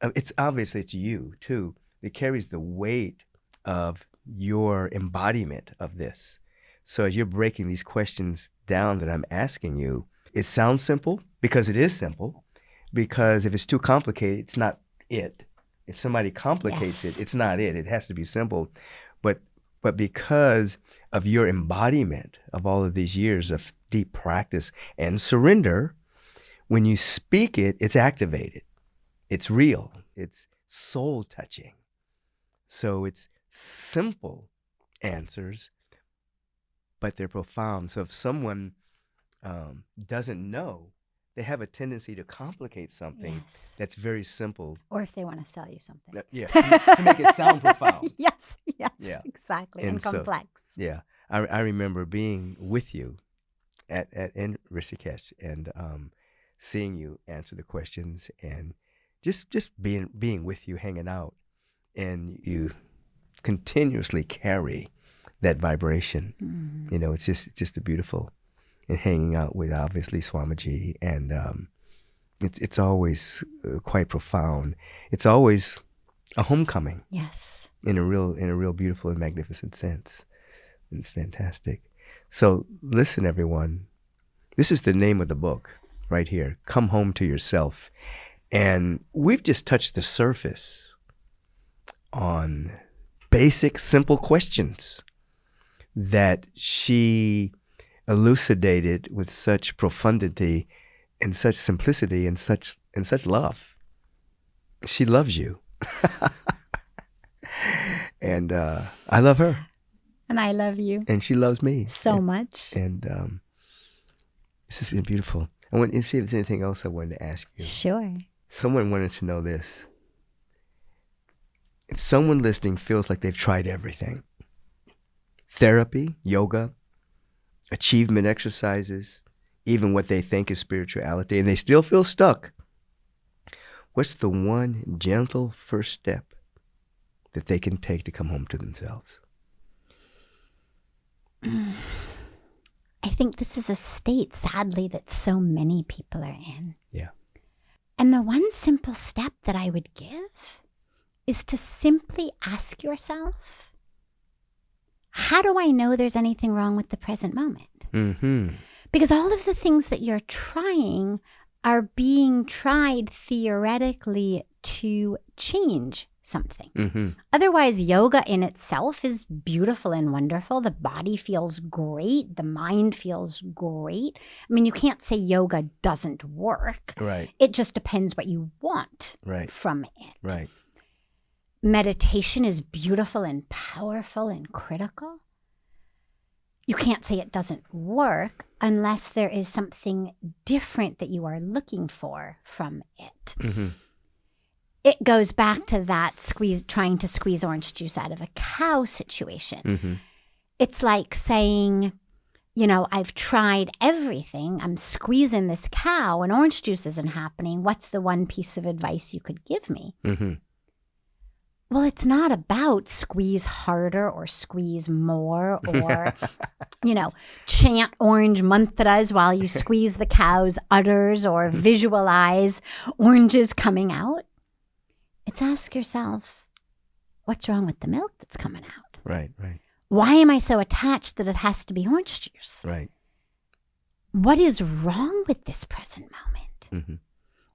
it's obviously it's you too. It carries the weight of your embodiment of this. So as you're breaking these questions down that I'm asking you, it sounds simple because it is simple. Because if it's too complicated, it's not it. If somebody complicates it, it's not it. It has to be simple. But because of your embodiment of all of these years of deep practice and surrender, when you speak it, it's activated. It's real. It's soul touching. So it's simple answers, but they're profound. So if someone doesn't know, they have a tendency to complicate something that's very simple. Or if they want to sell you something. Yeah, to make it sound profound. Yes, Yeah. exactly, and so, complex. Yeah, I remember being with you in Rishikesh and seeing you answer the questions and just being with you, hanging out, and you continuously carry that vibration. It's just a beautiful. And hanging out with obviously Swamiji, and it's always quite profound. It's always a homecoming. Yes. In a real beautiful and magnificent sense. And it's fantastic. So listen, everyone. This is the name of the book right here. Come Home to Yourself. And we've just touched the surface on basic, simple questions that she elucidated with such profundity and such simplicity and such love. She loves you. And I love her. And I love you. And she loves me. So much. And this has been beautiful. I want to see if there's anything else I wanted to ask you. Sure. Someone wanted to know this. If someone listening feels like they've tried everything, therapy, yoga, achievement exercises, even what they think is spirituality, and they still feel stuck, what's the one gentle first step that they can take to come home to themselves? I think this is a state, sadly, that so many people are in. Yeah. And the one simple step that I would give is to simply ask yourself, how do I know there's anything wrong with the present moment? Because all of the things that you're trying are being tried theoretically to change something. Otherwise, yoga in itself is beautiful and wonderful. The body feels great. The mind feels great. I mean, you can't say yoga doesn't work. Right. It just depends what you want from it. Right. Meditation is beautiful and powerful and critical. you can't say it doesn't work unless there is something different that you are looking for from it. Mm-hmm. It goes back to that trying to squeeze orange juice out of a cow situation. Mm-hmm. It's like saying, I've tried everything. I'm squeezing this cow and orange juice isn't happening. What's the one piece of advice you could give me? Mm-hmm. Well, it's not about squeeze harder or squeeze more or, chant orange mantras while you squeeze the cow's udders or visualize oranges coming out. It's ask yourself, what's wrong with the milk that's coming out? Right, right. Why am I so attached that it has to be orange juice? Right. What is wrong with this present moment? Mm-hmm.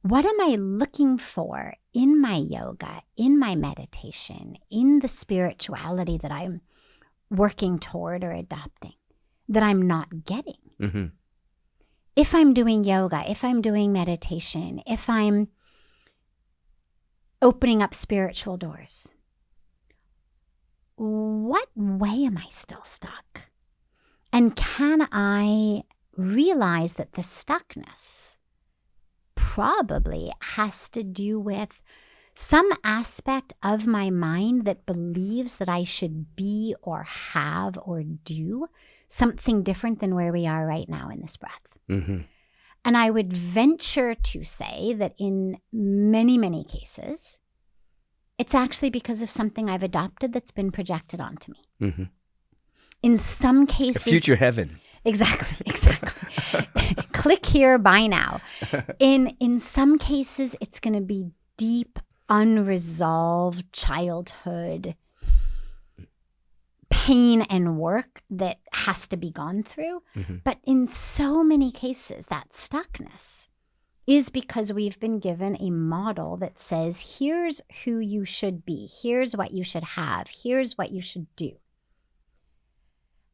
What am I looking for in my yoga, in my meditation, in the spirituality that I'm working toward or adopting that I'm not getting? Mm-hmm. If I'm doing yoga, if I'm doing meditation, if I'm opening up spiritual doors, what way am I still stuck? And can I realize that the stuckness probably has to do with some aspect of my mind that believes that I should be or have or do something different than where we are right now in this breath? Mm-hmm. And I would venture to say that in many, many cases, it's actually because of something I've adopted that's been projected onto me. Mm-hmm. In some cases... A future heaven. Exactly. Click here, buy now. In some cases, it's going to be deep, unresolved childhood pain and work that has to be gone through. Mm-hmm. But in so many cases, that stuckness is because we've been given a model that says, here's who you should be, here's what you should have, here's what you should do.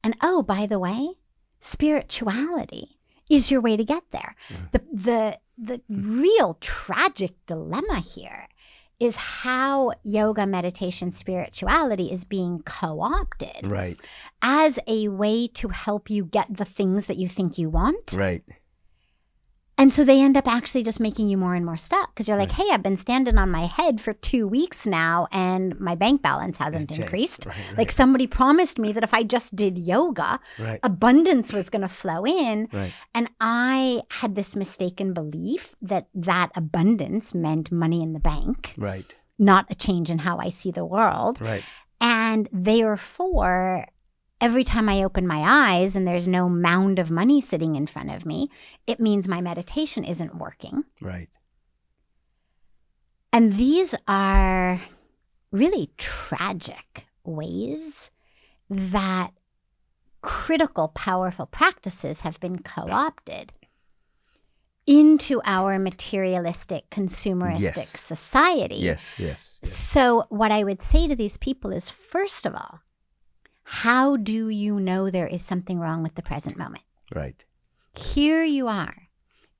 And oh, by the way, spirituality is your way to get there. Mm. The real tragic dilemma here is how yoga, meditation, spirituality is being co-opted, right, as a way to help you get the things that you think you want. Right. And so they end up actually just making you more and more stuck because you're like, right. Hey, I've been standing on my head for 2 weeks now and my bank balance hasn't increased. Right. Like somebody promised me that if I just did yoga, right. abundance was going to flow in. Right. And I had this mistaken belief that abundance meant money in the bank, right. not a change in how I see the world. Right. And therefore, every time I open my eyes and there's no mound of money sitting in front of me, it means my meditation isn't working. Right. And these are really tragic ways that critical, powerful practices have been co-opted into our materialistic, consumeristic society. Yes. So what I would say to these people is, first of all, how do you know there is something wrong with the present moment? Right. Here you are,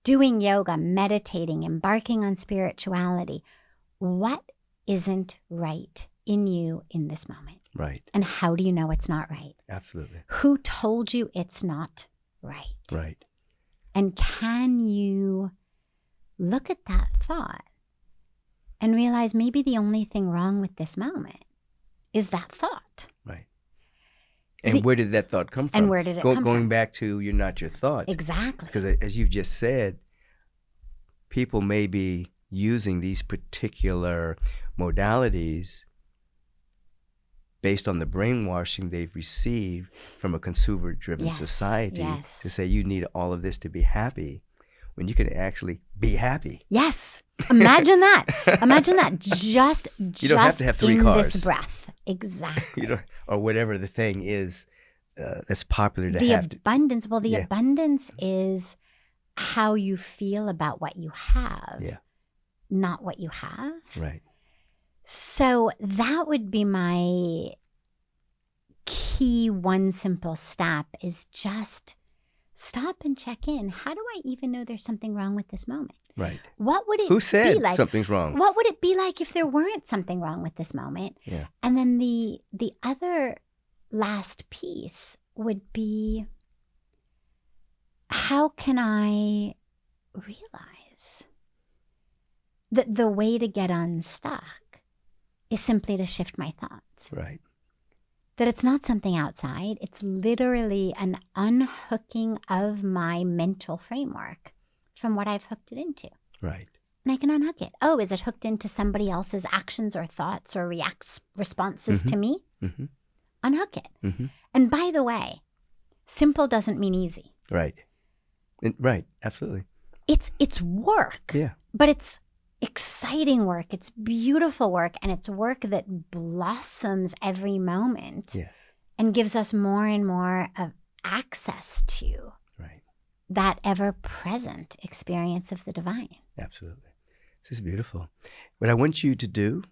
doing yoga, meditating, embarking on spirituality. What isn't right in you in this moment? Right. And how do you know it's not right? Absolutely. Who told you it's not right? Right. And can you look at that thought and realize maybe the only thing wrong with this moment is that thought? Right. And where did that thought come from? And where did it come from? Going back to you're not your thought. Exactly. Because as you just said, people may be using these particular modalities based on the brainwashing they've received from a consumer-driven society to say you need all of this to be happy when you can actually be happy. Yes. Imagine that. Imagine that. Just you don't have to have 3 in cars. This breath. Exactly. Or whatever the thing is that's popular to the have. Abundance. Well, the abundance is how you feel about what you have, not what you have. Right. So that would be my key one simple step is just stop and check in. How do I even know there's something wrong with this moment? Right. What would it Who said be like? Something's wrong? What would it be like if there weren't something wrong with this moment? Yeah. And then the other last piece would be, how can I realize that the way to get unstuck is simply to shift my thoughts? Right. That it's not something outside. It's literally an unhooking of my mental framework from what I've hooked it into. Right. And I can unhook it. Oh, is it hooked into somebody else's actions or thoughts or responses to me? Mm-hmm. Unhook it. Mm-hmm. And by the way, simple doesn't mean easy. Right. Right. Absolutely. It's work. Yeah. But it's exciting work. It's beautiful work. And it's work that blossoms every moment. Yes. And gives us more and more of access to Right. that ever-present experience of the divine. Absolutely. This is beautiful. What I want you to do,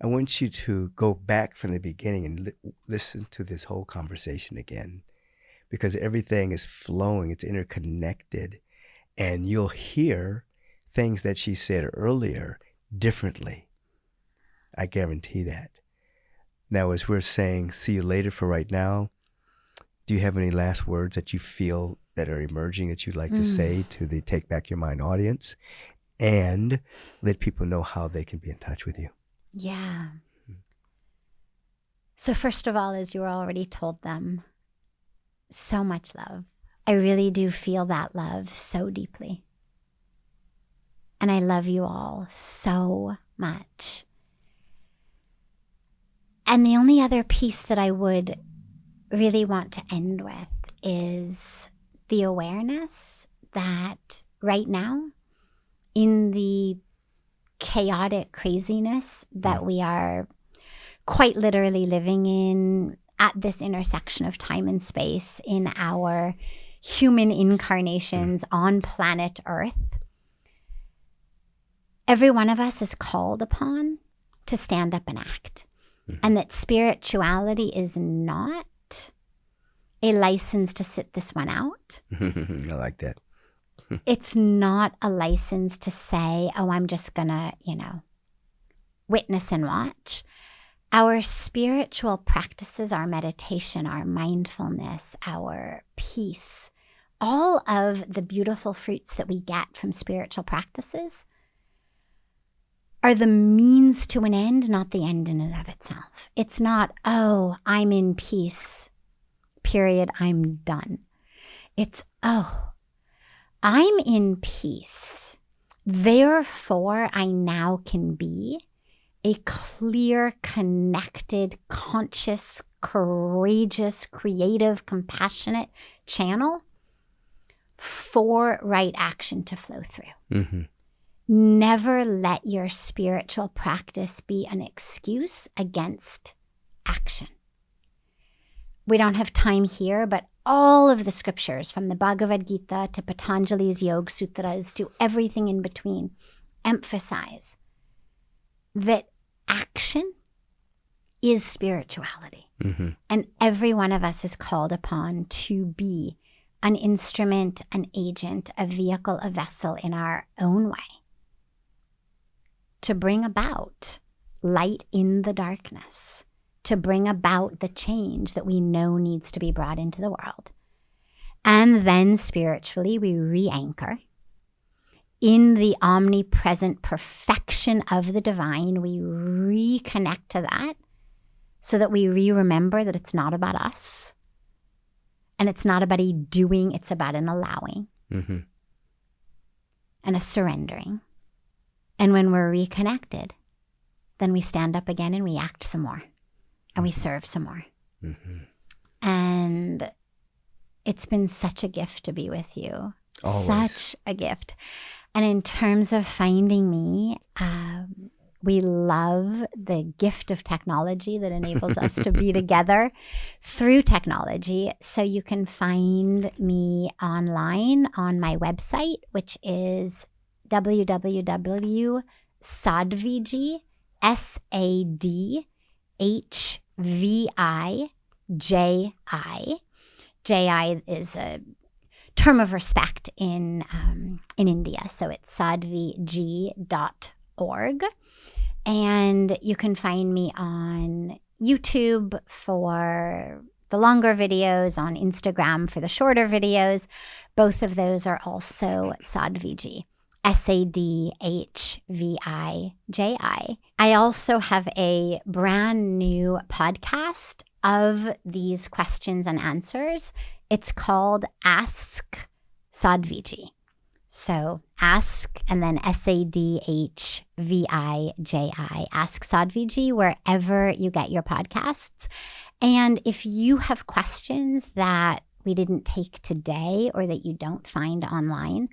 I want you to go back from the beginning and listen to this whole conversation again, because everything is flowing, it's interconnected, and you'll hear things that she said earlier differently. I guarantee that. Now, as we're saying, see you later for right now, do you have any last words that you feel that are emerging that you'd like to say to the Take Back Your Mind audience, and let people know how they can be in touch with you? Yeah. So first of all, as you already told them, so much love. I really do feel that love so deeply. And I love you all so much. And the only other piece that I would really want to end with is the awareness that right now, in the chaotic craziness that we are quite literally living in at this intersection of time and space in our human incarnations on planet Earth, every one of us is called upon to stand up and act. And that spirituality is not a license to sit this one out. I like that. It's not a license to say, oh, I'm just going to, witness and watch. Our spiritual practices, our meditation, our mindfulness, our peace, all of the beautiful fruits that we get from spiritual practices are the means to an end, not the end in and of itself. It's not, oh, I'm in peace, period, I'm done. It's, oh, I'm in peace. Therefore, I now can be a clear, connected, conscious, courageous, creative, compassionate channel for right action to flow through. Mm-hmm. Never let your spiritual practice be an excuse against action. We don't have time here, but all of the scriptures, from the Bhagavad Gita to Patanjali's Yoga Sutras to everything in between, emphasize that action is spirituality. Mm-hmm. And every one of us is called upon to be an instrument, an agent, a vehicle, a vessel in our own way to bring about light in the darkness, to bring about the change that we know needs to be brought into the world. And then spiritually, we re-anchor in the omnipresent perfection of the divine. We reconnect to that so that we remember that it's not about us. And it's not about a doing, it's about an allowing Mm-hmm. and a surrendering. And when we're reconnected, then we stand up again and we act some more and we serve some more. Mm-hmm. And it's been such a gift to be with you. Always. Such a gift. And in terms of finding me, we love the gift of technology that enables us to be together through technology. So you can find me online on my website, which is www.sadhviji, SADHVIJI. JI is a term of respect in India. So it's sadhviji.org. And you can find me on YouTube for the longer videos, on Instagram for the shorter videos. Both of those are also Sadhviji. Sadhviji. I also have a brand new podcast of these questions and answers. It's called Ask Sadhviji. So ask and then Sadhviji, Ask Sadhviji, wherever you get your podcasts. And if you have questions that we didn't take today or that you don't find online,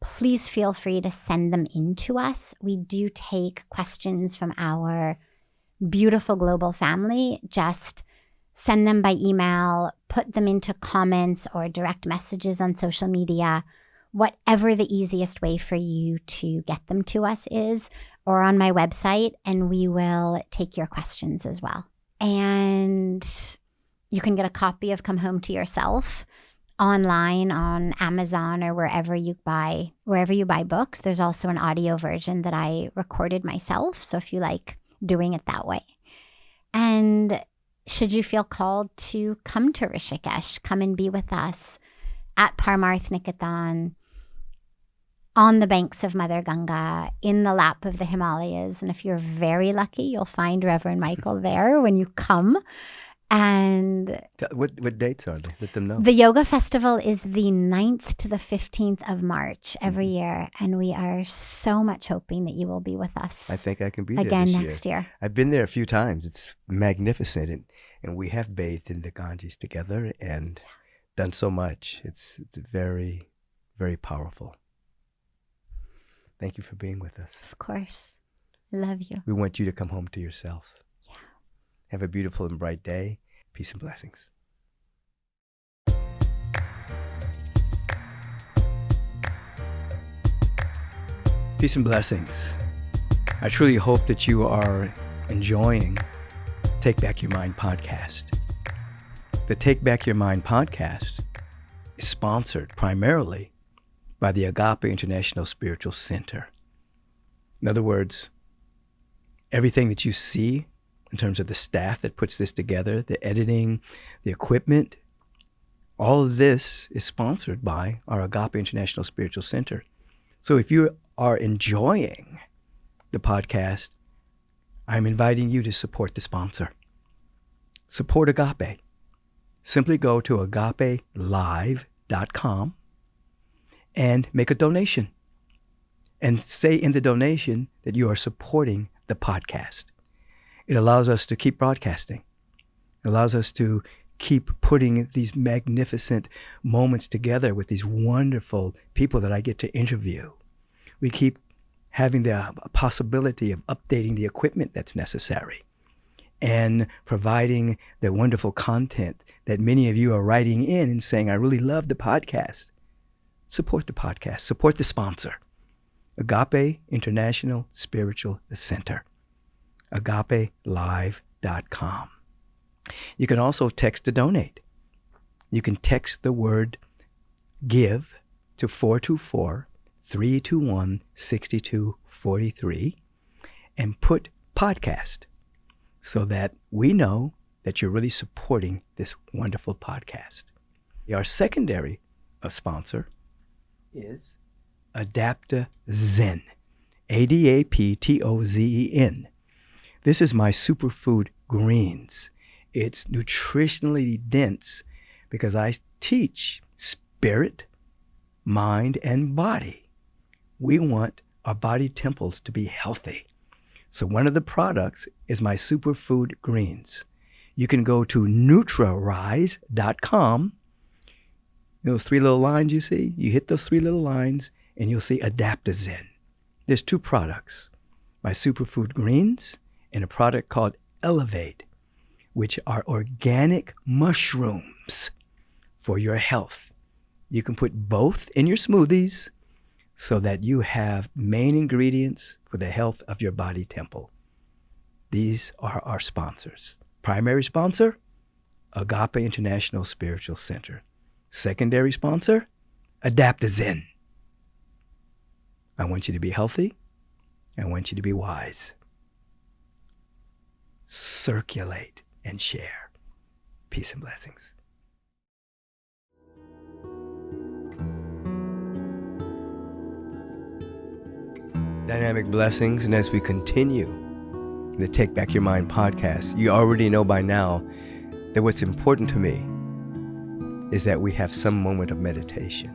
please feel free to send them in to us. We do take questions from our beautiful global family. Just send them by email, put them into comments or direct messages on social media, whatever the easiest way for you to get them to us is, or on my website, and we will take your questions as well. And you can get a copy of Come Home to Yourself online on Amazon or wherever you buy books. There's also an audio version that I recorded myself, so if you like doing it that way. And should you feel called to come to Rishikesh, come and be with us at Parmarth Niketan, on the banks of Mother Ganga, in the lap of the Himalayas. And if you're very lucky, you'll find Reverend Michael there when you come. And what dates are they? Let them know. The yoga festival is the 9th to the 15th of March every year. And we are so much hoping that you will be with us. I think I can be there again this next year. I've been there a few times. It's magnificent. And we have bathed in the Ganges together and done so much. It's very, very powerful. Thank you for being with us. Of course. Love you. We want you to come home to yourself. Yeah. Have a beautiful and bright day. Peace and blessings. Peace and blessings. I truly hope that you are enjoying Take Back Your Mind podcast. The Take Back Your Mind podcast is sponsored primarily by the Agape International Spiritual Center. In other words, everything that you see in terms of the staff that puts this together, the editing, the equipment, all of this is sponsored by our Agape International Spiritual Center. So if you are enjoying the podcast, I'm inviting you to support the sponsor. Support Agape. Simply go to agapelive.com and make a donation. And say in the donation that you are supporting the podcast. It allows us to keep broadcasting. It allows us to keep putting these magnificent moments together with these wonderful people that I get to interview. We keep having the possibility of updating the equipment that's necessary and providing the wonderful content that many of you are writing in and saying, I really love the podcast. Support the podcast. Support the sponsor. Agape International Spiritual Center. agapelive.com. You can also text to donate. You can text the word give to 424-321-6243 and put podcast so that we know that you're really supporting this wonderful podcast. Our secondary sponsor is Adaptozen, Adaptozen. This is my superfood greens. It's nutritionally dense because I teach spirit, mind, and body. We want our body temples to be healthy. So one of the products is my superfood greens. You can go to NutraRise.com. Those 3 little lines you see, you hit those 3 little lines and you'll see Adaptozen. There's 2 products, my superfood greens and a product called Elevate, which are organic mushrooms for your health. You can put both in your smoothies so that you have main ingredients for the health of your body temple. These are our sponsors. Primary sponsor, Agape International Spiritual Center. Secondary sponsor, Adaptozen. I want you to be healthy. I want you to be wise. Circulate and share. Peace and blessings. Dynamic blessings, and as we continue the Take Back Your Mind podcast, you already know by now that what's important to me is that we have some moment of meditation,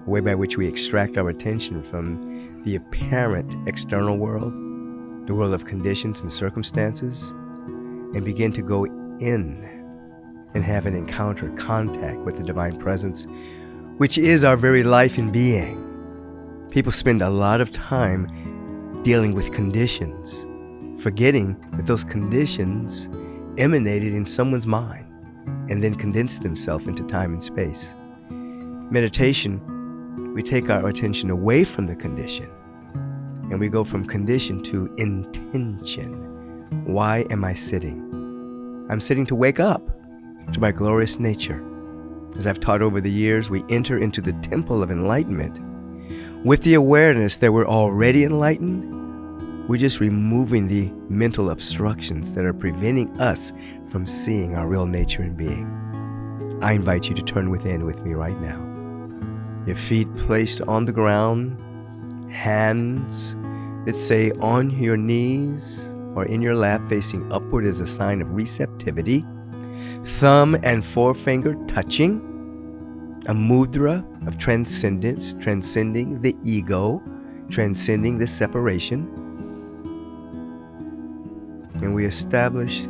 a way by which we extract our attention from the apparent external world, the world of conditions and circumstances, and begin to go in and have an encounter, contact with the divine presence, which is our very life and being. People spend a lot of time dealing with conditions, forgetting that those conditions emanated in someone's mind and then condensed themselves into time and space. Meditation, we take our attention away from the condition and we go from condition to intention. Why am I sitting? I'm sitting to wake up to my glorious nature. As I've taught over the years, we enter into the temple of enlightenment with the awareness that we're already enlightened. We're just removing the mental obstructions that are preventing us from seeing our real nature and being. I invite you to turn within with me right now. Your feet placed on the ground, hands that say on your knees or in your lap facing upward as a sign of receptivity, thumb and forefinger touching, a mudra of transcendence, transcending the ego, transcending the separation. And we establish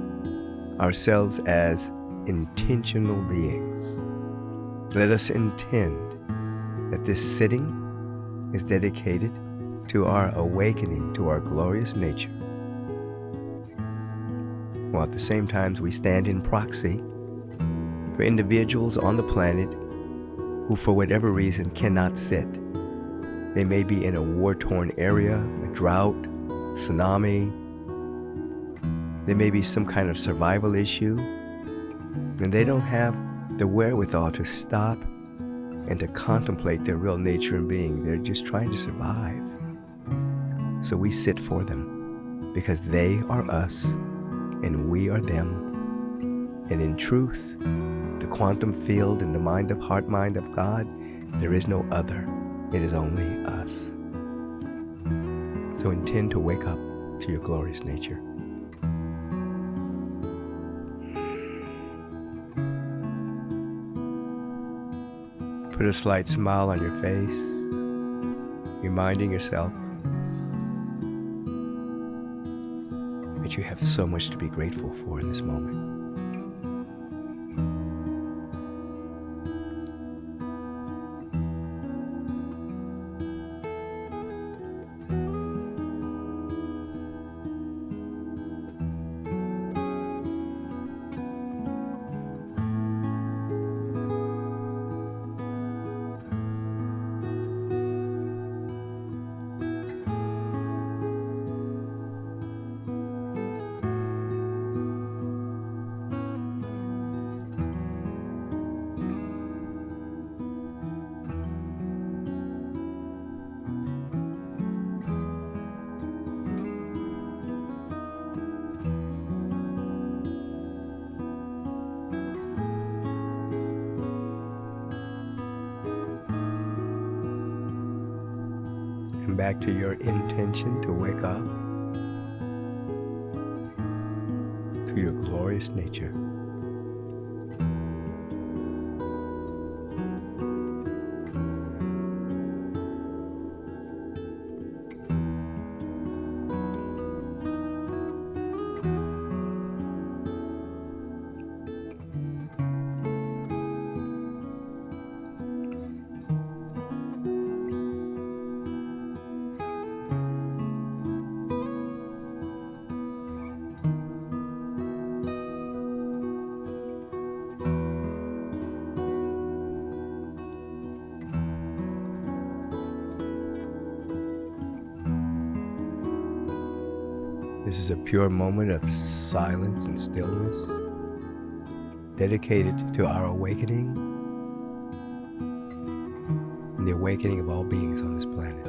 ourselves as intentional beings. Let us intend that this sitting is dedicated to our awakening to our glorious nature, while at the same time we stand in proxy for individuals on the planet who for whatever reason cannot sit. They may be in a war-torn area, a drought, tsunami. There may be some kind of survival issue, and they don't have the wherewithal to stop and to contemplate their real nature and being. They're just trying to survive. So we sit for them because they are us and we are them. And in truth, the quantum field in the mind of heart, mind of God, there is no other. It is only us. So intend to wake up to your glorious nature. Put a slight smile on your face, reminding yourself that you have so much to be grateful for in this moment. Back to your intention to wake up to your glorious nature. This is a pure moment of silence and stillness, dedicated to our awakening and the awakening of all beings on this planet.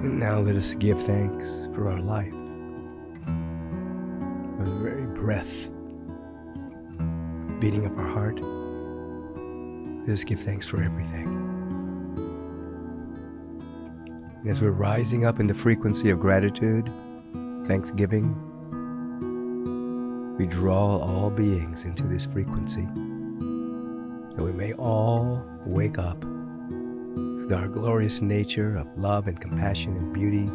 And now let us give thanks for our life, for the very breath beating of our heart. Let us give thanks for everything. And as we're rising up in the frequency of gratitude, thanksgiving, we draw all beings into this frequency, that we may all wake up to our glorious nature of love and compassion and beauty,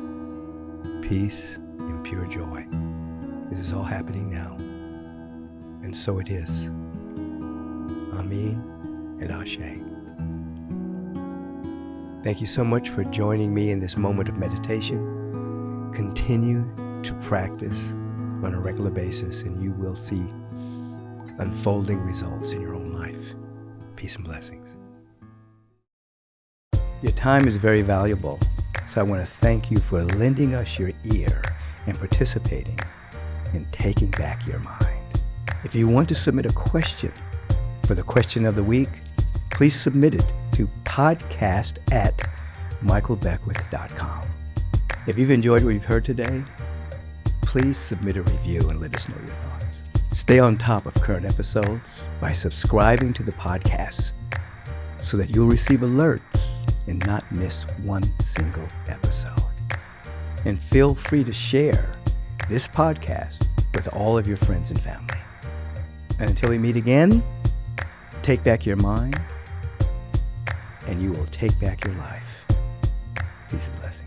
peace and pure joy. This is all happening now, and so it is. Amen and Ashe. Thank you so much for joining me in this moment of meditation. Continue to practice on a regular basis, and you will see unfolding results in your own life. Peace and blessings. Your time is very valuable, so I want to thank you for lending us your ear and participating in taking back your mind. If you want to submit a question for the question of the week, please submit it to podcast@michaelbeckwith.com. If you've enjoyed what you've heard today, please submit a review and let us know your thoughts. Stay on top of current episodes by subscribing to the podcast so that you'll receive alerts and not miss one single episode. And feel free to share this podcast with all of your friends and family. And until we meet again, take back your mind, and you will take back your life. Peace and blessings.